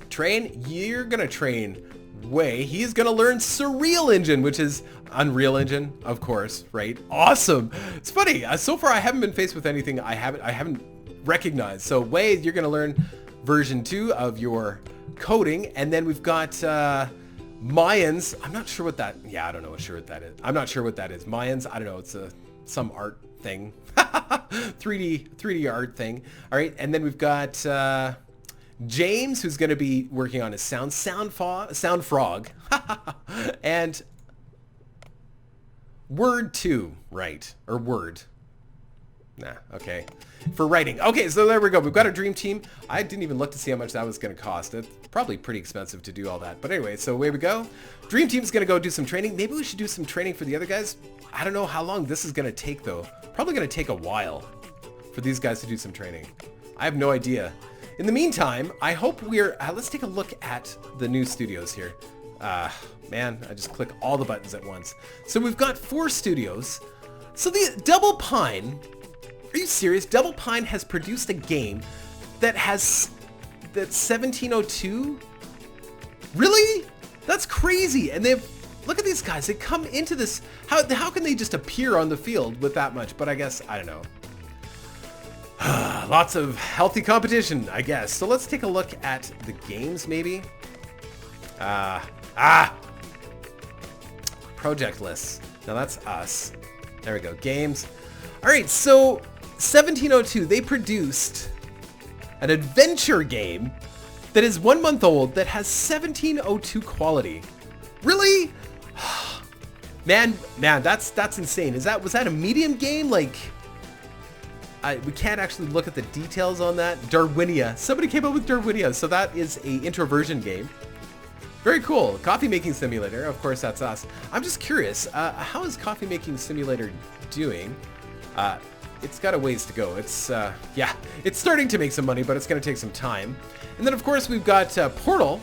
Train, you're gonna train Way. He's gonna learn Surreal Engine, which is Unreal Engine, of course, right? Awesome. It's funny. So far, I haven't been faced with anything I haven't recognized. So Way, you're gonna learn version 2 of your coding, and then we've got Mayans. I'm not sure what that. Yeah, I don't know what that is. I'm not sure what that is. Mayans. I don't know. It's some art thing. 3D art thing. All right, and then we've got James, who's going to be working on his sound frog, and Word 2, right? Or Word. Nah, okay. For writing. Okay, so there we go. We've got a dream team. I didn't even look to see how much that was going to cost. It's probably pretty expensive to do all that. But anyway, so away we go. Dream team's going to go do some training. Maybe we should do some training for the other guys. I don't know how long this is going to take, though. Probably going to take a while for these guys to do some training. I have no idea. In the meantime, I hope we're... let's take a look at the new studios here. Man, I just click all the buttons at once. So we've got 4 studios. So the Double Pine... Are you serious? Double Pine has produced a game that's 1702? Really? That's crazy. And they've... Look at these guys. They come into this... How can they just appear on the field with that much? But I guess, I don't know. Lots of healthy competition, I guess. So let's take a look at the games, maybe. Project lists. Now that's us. There we go. Games. All right, so 1702, they produced an adventure game that is 1 month old that has 1702 quality. Really? Man, that's insane. Was that a medium game? Like, we can't actually look at the details on that. Darwinia. Somebody came up with Darwinia, so that is a introversion game. Very cool. Coffee making simulator. Of course, that's us. I'm just curious. How is coffee making simulator doing? It's got a ways to go. It's yeah, it's starting to make some money, but it's going to take some time. And then, of course, we've got Portal.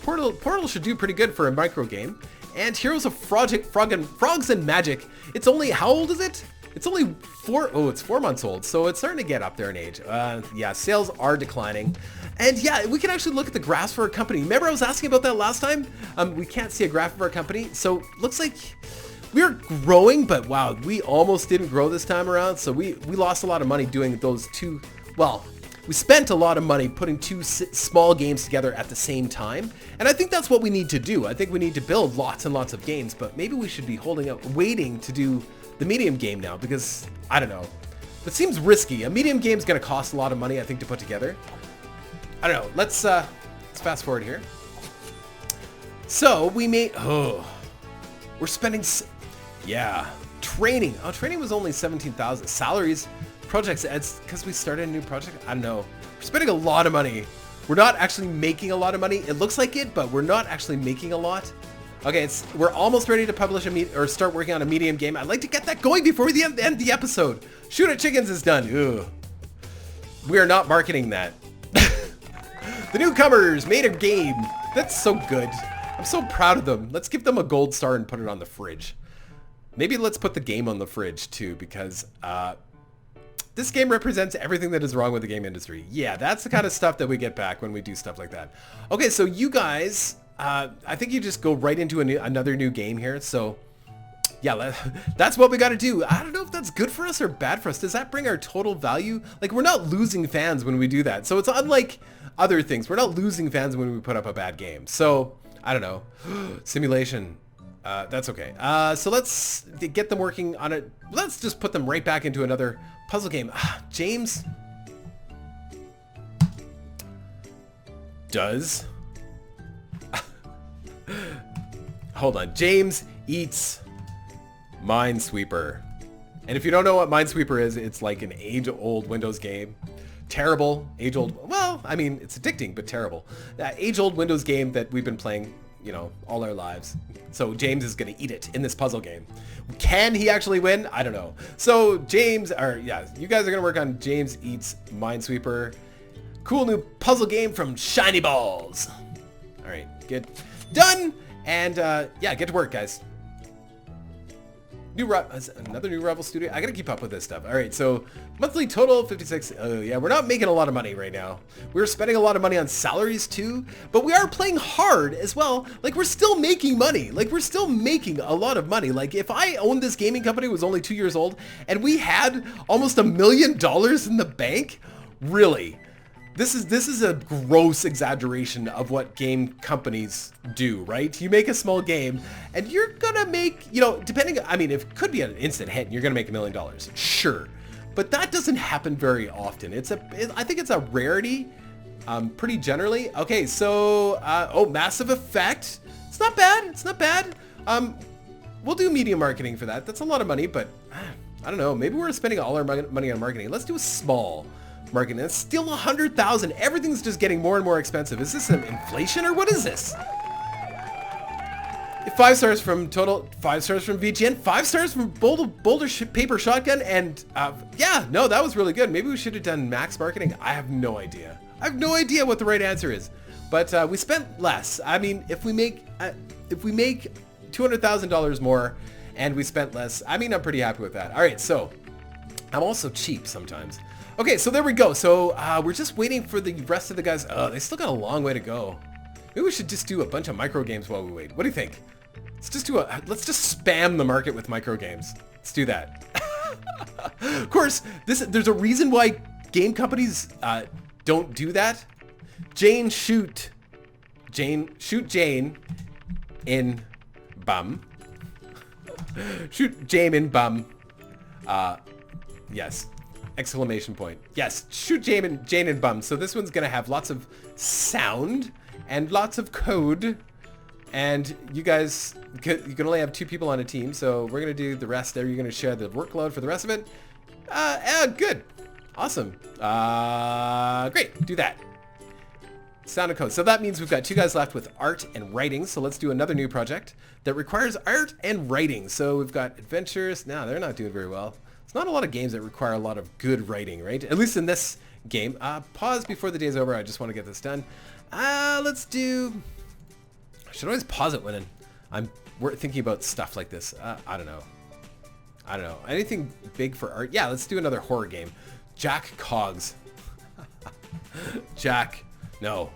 Portal should do pretty good for a micro game. And Heroes of Frogs and Magic. It's only, how old is it? It's only 4 months old, so it's starting to get up there in age. Yeah, sales are declining. And yeah, we can actually look at the graphs for our company. Remember I was asking about that last time? We can't see a graph of our company, so looks like we're growing, but wow, we almost didn't grow this time around, so we lost a lot of money doing those 2, well, we spent a lot of money putting 2 small games together at the same time, and I think that's what we need to do. I think we need to build lots and lots of games, but maybe we should be waiting to do the medium game now, because, I don't know, it seems risky. A medium game is going to cost a lot of money, I think, to put together. I don't know. Let's fast forward here. So, we made... Oh, we're spending... Yeah. Training. Oh, training was only 17,000. Salaries, projects, it's because we started a new project. I don't know. We're spending a lot of money. We're not actually making a lot of money. It looks like it, but we're not actually making a lot. Okay, we're almost ready to publish or start working on a medium game. I'd like to get that going before we end the episode. Shoot at Chickens is done. Ugh. We are not marketing that. The newcomers made a game. That's so good. I'm so proud of them. Let's give them a gold star and put it on the fridge. Maybe let's put the game on the fridge too, because this game represents everything that is wrong with the game industry. Yeah, that's the kind of stuff that we get back when we do stuff like that. Okay, so you guys, I think you just go right into another new game here. So yeah, that's what we got to do. I don't know if that's good for us or bad for us. Does that bring our total value? Like, we're not losing fans when we do that. So it's unlike other things. We're not losing fans when we put up a bad game. So I don't know. Simulation. That's okay. So let's get them working on it. Let's just put them right back into another puzzle game. James does. Hold on. James eats Minesweeper. And if you don't know what Minesweeper is, it's like an age-old Windows game terrible, age-old, well, I mean, it's addicting, but terrible. Age-old Windows game that we've been playing, you know, all our lives. So James is going to eat it in this puzzle game. Can he actually win? I don't know. So James, you guys are going to work on James Eats Minesweeper. Cool new puzzle game from Shiny Balls. All right, get done. And yeah, get to work, guys. Another new Rebel Studio. I gotta keep up with this stuff. All right, so monthly total 56. Oh yeah, we're not making a lot of money right now. We're spending a lot of money on salaries too, but we are playing hard as well. Like, we're still making money. Like, we're still making a lot of money. Like, if I owned this gaming company, was only 2 years old, and we had almost $1 million in the bank, really? This is a gross exaggeration of what game companies do, right? You make a small game and you're gonna make, you know, depending, I mean, it could be an instant hit and you're gonna make $1 million, sure. But that doesn't happen very often. I think it's a rarity, pretty generally. Okay, so, oh, Massive Effect. It's not bad, it's not bad. We'll do media marketing for that. That's a lot of money, but I don't know, maybe we're spending all our money on marketing. Let's do a small marketing. It's still 100,000. Everything's just getting more and more expensive. Is this some inflation or what is this? 5 stars from Total, 5 stars from VGN, 5 stars from Boulder Paper Shotgun, and yeah, no, that was really good. Maybe we should have done max marketing. I have no idea. I have no idea what the right answer is. But we spent less. I mean, if we make $200,000 more and we spent less, I mean, I'm pretty happy with that. All right, so I'm also cheap sometimes. Okay, so there we go. So we're just waiting for the rest of the guys. They still got a long way to go. Maybe we should just do a bunch of micro games while we wait. What do you think? Let's just spam the market with micro games. Let's do that. Of course, there's a reason why game companies don't do that. Shoot Jane in bum. Shoot Jane in bum. Yes. Exclamation point. Yes, shoot Jane and bum. So this one's gonna have lots of sound and lots of code, and you guys, you can only have 2 people on a team, so we're gonna do the rest there. You're gonna share the workload for the rest of it. Good, awesome, great. Do that. Sound and code. So that means we've got 2 guys left with art and writing. So let's do another new project that requires art and writing. So we've got adventures. No, they're not doing very well. Not a lot of games that require a lot of good writing, right? At least in this game. Pause before the day's over. I just want to get this done. Let's do... I should always pause it when we're thinking about stuff like this. I don't know. Anything big for art? Yeah, let's do another horror game. Jack Cogs. Jack. No.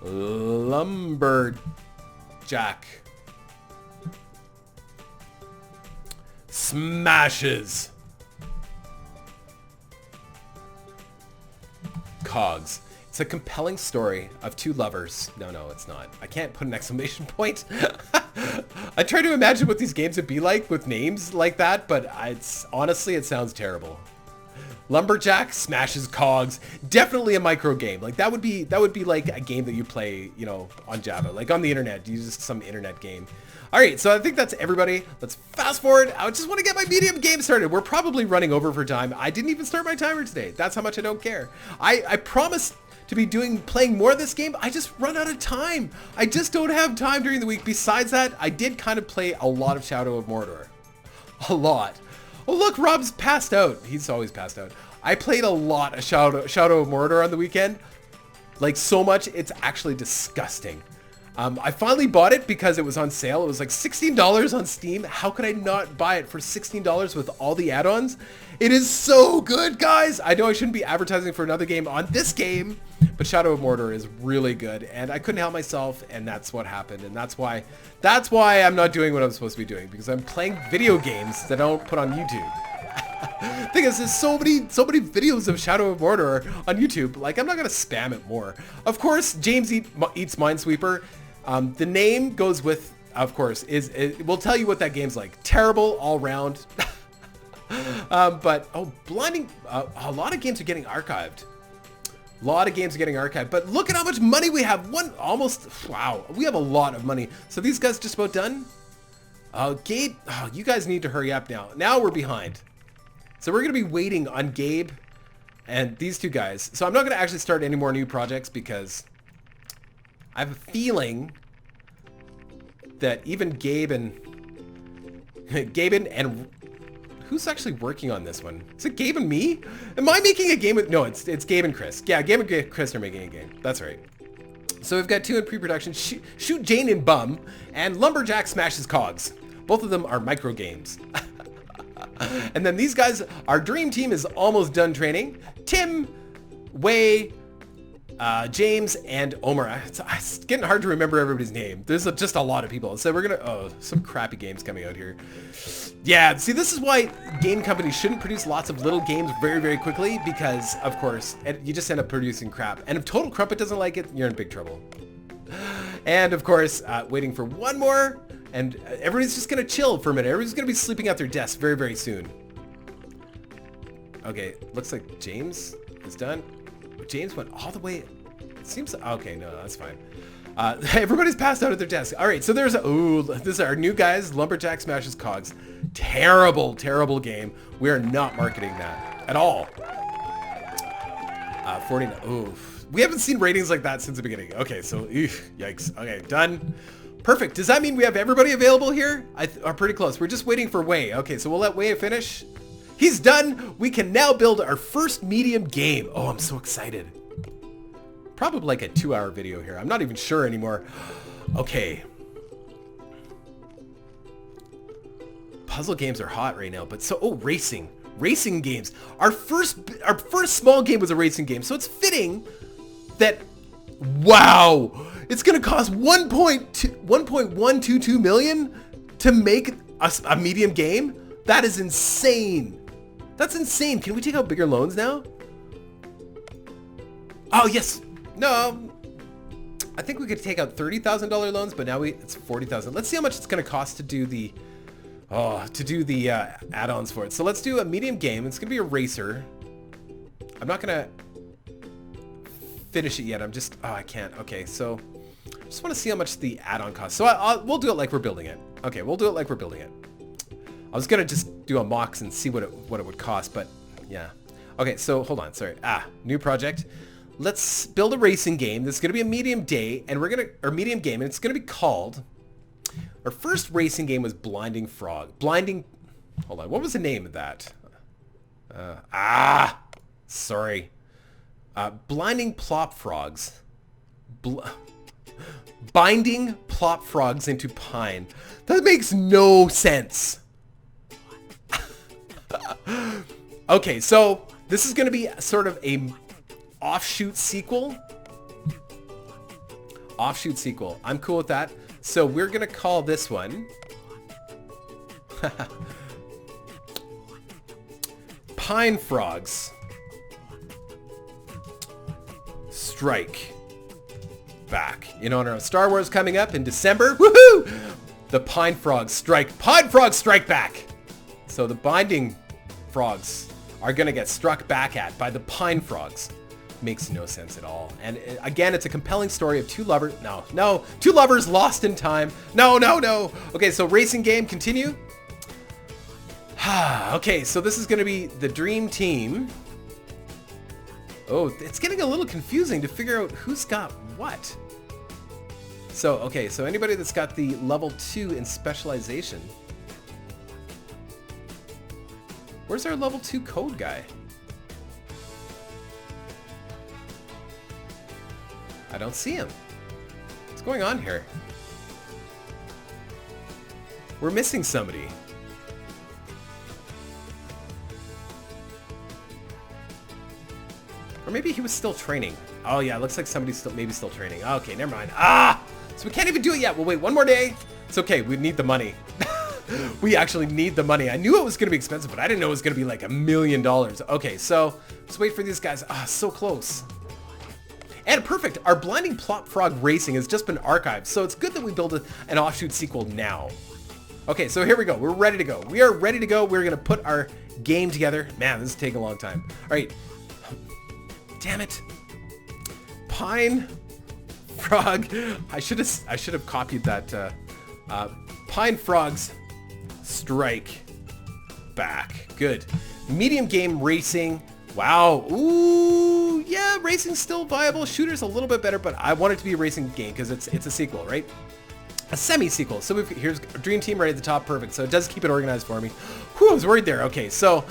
Lumberjack. Smashes. Cogs. It's a compelling story of 2 lovers. No, it's not. I can't put an exclamation point. I try to imagine what these games would be like with names like that, but honestly, it sounds terrible. Lumberjack smashes cogs. Definitely a micro game. Like that would be like a game that you play, you know, on Java, like on the internet. Use some internet game. All right, so I think that's everybody. Let's fast forward. I just want to get my medium game started. We're probably running over for time. I didn't even start my timer today. That's how much I don't care. I promised to be playing more of this game. I just run out of time. I just don't have time during the week. Besides that, I did kind of play a lot of Shadow of Mordor. A lot. Oh, look, Rob's passed out. He's always passed out. I played a lot of Shadow of Mordor on the weekend. Like, so much, it's actually disgusting. I finally bought it because it was on sale. It was like $16 on Steam. How could I not buy it for $16 with all the add-ons? It is so good, guys. I know I shouldn't be advertising for another game on this game, but Shadow of Mordor is really good, and I couldn't help myself, and that's what happened, and that's why I'm not doing what I'm supposed to be doing, because I'm playing video games that I don't put on YouTube. Thing is, there's so many videos of Shadow of Mordor on YouTube. Like, I'm not gonna spam it more. Of course, James Eats Minesweeper. The name goes with, of course, will tell you what that game's like. Terrible all around. But blinding, a lot of games are getting archived. But look at how much money we have. Wow, we have a lot of money. So these guys just about done. Gabe, you guys need to hurry up now. Now we're behind. So we're going to be waiting on Gabe and these two guys. So I'm not going to actually start any more new projects because I have a feeling that even Gabe and who's actually working on this one? Is it Gabe and me? Am I making a game with... No, it's Gabe and Chris. Yeah, Gabe and Chris are making a game. That's right. So we've got 2 in pre-production. Shoot Jane in Bum and Lumberjack Smashes Cogs. Both of them are micro games. And then these guys, our dream team is almost done training. Tim, Wei, James, and Omar. It's getting hard to remember everybody's name. There's just a lot of people. So we're going to... Oh, some crappy games coming out here. Yeah, see, this is why game companies shouldn't produce lots of little games very, very quickly because, of course, you just end up producing crap. And if Total Crumpet doesn't like it, you're in big trouble. And, of course, waiting for one more. And everybody's just going to chill for a minute. Everybody's going to be sleeping at their desks very, very soon. Okay, looks like James is done. James went all the way. It seems... Okay, no, that's fine. Everybody's passed out at their desk. All right, so there's... Ooh, this is our new guys, Lumberjack Smashes Cogs. Terrible, terrible game. We are not marketing that at all. 49... Oof. We haven't seen ratings like that since the beginning. Okay, so... Yikes. Okay, done. Perfect. Does that mean we have everybody available here? Are pretty close. We're just waiting for Wei. Okay, so we'll let Wei finish. He's done. We can now build our first medium game. Oh, I'm so excited. Probably like a 2-hour video here. I'm not even sure anymore. Okay. Puzzle games are hot right now, but so... Oh, racing. Racing games. Our first small game was a racing game, so it's fitting that... Wow! It's gonna cost 1.122 million to make a medium game? That is insane. That's insane. Can we take out bigger loans now? Oh, yes. No. I think we could take out $30,000 loans, but now it's $40,000. Let's see how much it's gonna cost to do the add-ons for it. So let's do a medium game. It's gonna be a racer. I'm not gonna finish it yet. I can't. Okay, so I just want to see how much the add-on costs. So we'll do it like we're building it. Okay, we'll do it like we're building it. I was gonna just do a mocks and see what it would cost, but yeah. Okay, so hold on. Sorry. New project. Let's build a racing game. This is gonna be a medium day, and medium game, and it's gonna be called. Our first racing game was Blinding Frog. Hold on. What was the name of that? Sorry. Blinding Plop Frogs. Binding Plop Frogs into Pine. That makes no sense. Okay, so this is going to be sort of a offshoot sequel. I'm cool with that. So we're going to call this one Pine Frogs Strike Back. In honor of Star Wars coming up in December. Woohoo! The Pine Frogs Strike Back. So the Binding Frogs are going to get struck back at by the Pine Frogs. Makes no sense at all. And again, it's a compelling story of two lovers. No. Two lovers lost in time. No. Okay, so racing game, continue. Okay, so this is going to be the dream team. Oh, it's getting a little confusing to figure out who's got what. So, okay, so anybody that's got the level 2 in specialization. Where's our level 2 code guy? I don't see him. What's going on here? We're missing somebody. Or maybe he was still training. Oh yeah, it looks like somebody's still training. Okay, never mind. So we can't even do it yet. We'll wait one more day. It's okay, we need the money. We actually need the money. I knew it was gonna be expensive, but I didn't know it was gonna be like $1 million. Okay, so let's wait for these guys. So close. And perfect, our Blinding Plop Frog Racing has just been archived, so it's good that we build an offshoot sequel now. Okay, so here we go. We're ready to go. We are ready to go. We're gonna put our game together. Man, this is taking a long time. All right. Damn it. Pine Frog. I should have copied that. Pine Frogs Strike Back. Good. Medium game racing. Wow. Ooh, yeah, racing's still viable. Shooter's a little bit better, but I want it to be a racing game because it's a sequel, right? A semi-sequel. So here's Dream Team right at the top. Perfect. So it does keep it organized for me. Whew, I was worried there. Okay, so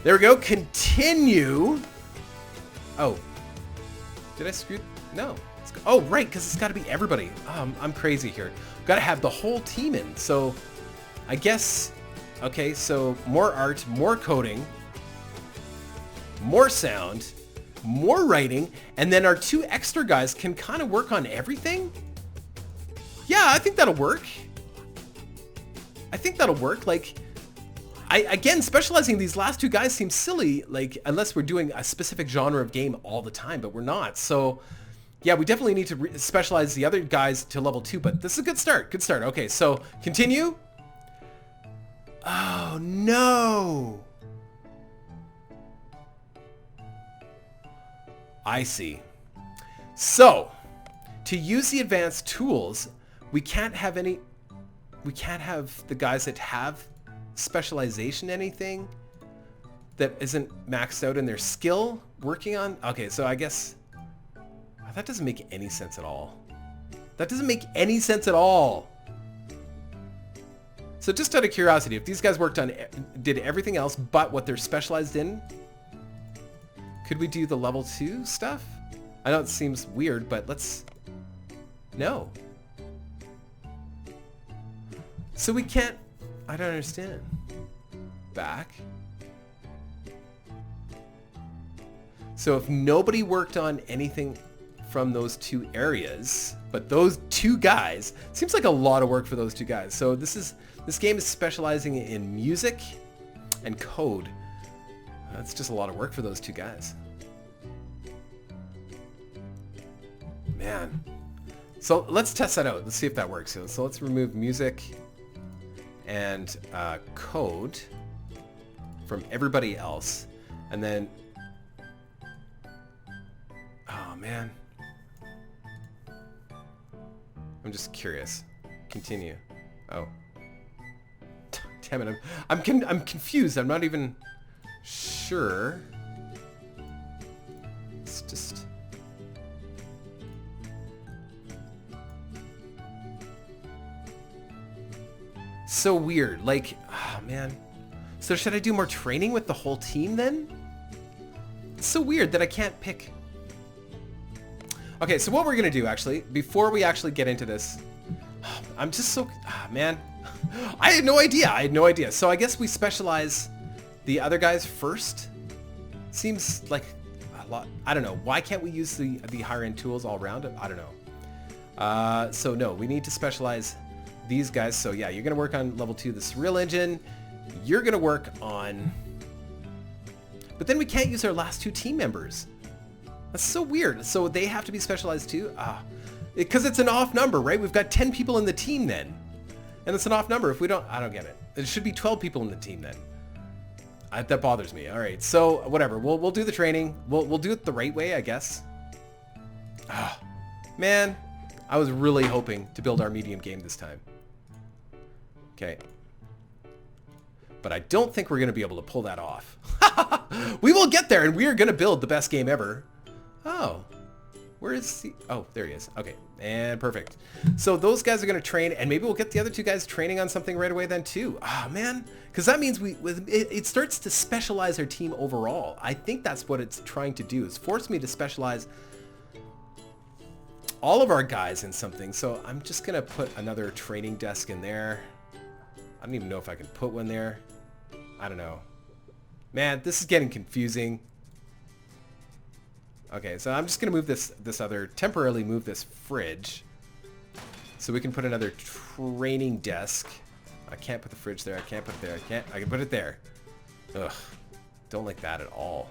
there we go. Continue. Oh. Did I screw? No. Oh, right, because it's got to be everybody. I'm crazy here. Got to have the whole team in. So I guess, okay, so more art, more coding, more sound, more writing, and then our 2 extra guys can kind of work on everything? Yeah, I think that'll work. I think that'll work. Like, again, specializing these last 2 guys seems silly, like, unless we're doing a specific genre of game all the time, but we're not. So, yeah, we definitely need to specialize the other guys to level 2, but this is a good start. Good start. Okay, so continue. Oh, no. I see. So, to use the advanced tools, we can't have the guys that have specialization anything that isn't maxed out in their skill working on. Okay, so I guess that doesn't make any sense at all. That doesn't make any sense at all. So just out of curiosity, if these guys did everything else but what they're specialized in, could we do the level 2 stuff? I know it seems weird, but no. So we can't, I don't understand. Back. So if nobody worked on anything from those 2 areas, but those 2 guys, seems like a lot of work for those 2 guys. So this game is specializing in music and code. That's just a lot of work for those 2 guys. Man. So let's test that out. Let's see if that works. So let's remove music and code from everybody else. And then, oh man. I'm just curious. Continue. Oh. Damn it, I'm confused. I'm not even sure. It's just... so weird. Like, oh man. So should I do more training with the whole team then? It's so weird that I can't pick. Okay, so what we're gonna do actually, before we actually get into this, I'm just so, man. I had no idea. So I guess we specialize the other guys first. Seems like a lot. I don't know. Why can't we use the higher end tools all around? I don't know. So no, we need to specialize these guys. So yeah, you're gonna work on level 2, the Surreal Engine. You're gonna work on, but then we can't use our last 2 team members. That's so weird. So they have to be specialized too? Because it's an off number, right? We've got 10 people in the team then. And it's an off number. If we don't, I don't get it. It should be 12 people in the team then. That bothers me. All right, so whatever. We'll do the training. We'll do it the right way, I guess. Man, I was really hoping to build our medium game this time. Okay. But I don't think we're going to be able to pull that off. We will get there, and we are going to build the best game ever. Oh, where is he? Oh, there he is. Okay, and perfect. So those guys are going to train, and maybe we'll get the other 2 guys training on something right away then too. Ah, man, because that means it starts to specialize our team overall. I think that's what it's trying to do, is force me to specialize all of our guys in something. So I'm just going to put another training desk in there. I don't even know if I can put one there. I don't know. Man, this is getting confusing. Okay, so I'm just gonna move temporarily move this fridge, so we can put another training desk. I can't put the fridge there. I can't put it there. I can put it there. Ugh, don't like that at all.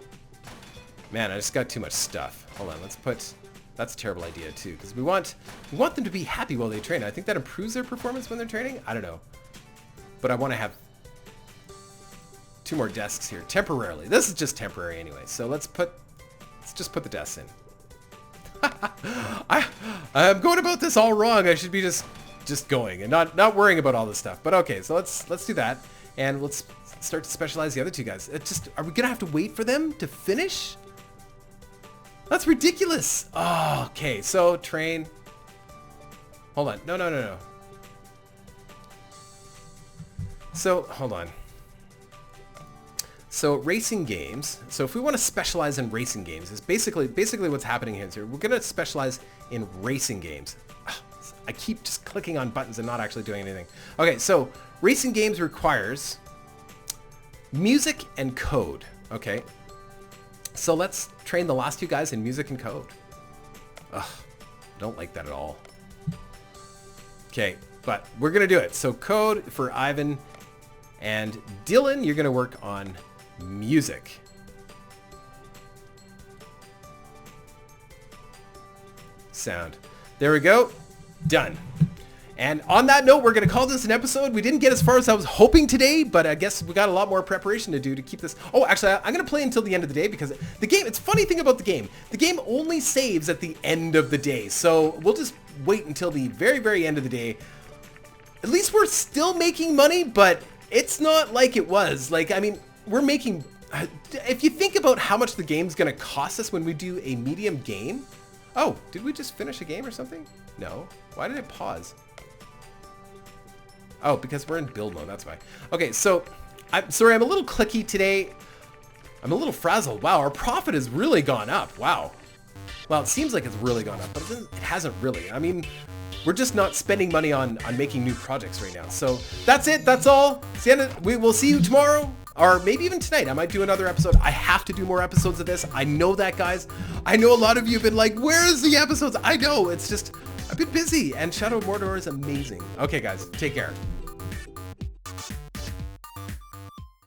Man, I just got too much stuff. Hold on, let's put. That's a terrible idea too, because we want them to be happy while they train. I think that improves their performance when they're training. I don't know, but I want to have 2 more desks here temporarily. This is just temporary anyway. So let's just put the desks in. I'm going about this all wrong. I should be just going and not worrying about all this stuff. But okay, so let's do that. And let's start to specialize the other two guys. Are we gonna have to wait for them to finish? That's ridiculous. Oh, okay, so train. Hold on, no. So, hold on. So racing games, so if we want to specialize in racing games, is basically what's happening here. We're gonna specialize in racing games. I keep just clicking on buttons and not actually doing anything. Okay, so racing games requires music and code, okay? So let's train the last two guys in music and code. Ugh, don't like that at all. Okay, but we're gonna do it. So code for Ivan and Dylan, you're gonna work on music. Sound. There we go. Done. And on that note, we're going to call this an episode. We didn't get as far as I was hoping today, but I guess we got a lot more preparation to do to keep this. Oh, actually, I'm going to play until the end of the day because the game, it's a funny thing about the game only saves at the end of the day. So we'll just wait until the very, very end of the day. At least we're still making money, but it's not like it was. Like, I mean, we're making, if you think about how much the game's going to cost us when we do a medium game. Oh, did we just finish a game or something? No. Why did it pause? Oh, because we're in build mode, that's why. Okay, so, I'm sorry, I'm a little clicky today. I'm a little frazzled. Wow, our profit has really gone up. Wow. Well, it seems like it's really gone up, but it hasn't really. I mean, we're just not spending money on making new projects right now. So, that's it, that's all. It's the end of, we will see you tomorrow, or maybe even tonight. I might do another episode. I have to do more episodes of this. I know that, guys. I know a lot of you have been like, where's the episodes? I know, it's just, I've been busy, and Shadow of Mordor is amazing. Okay, guys, take care.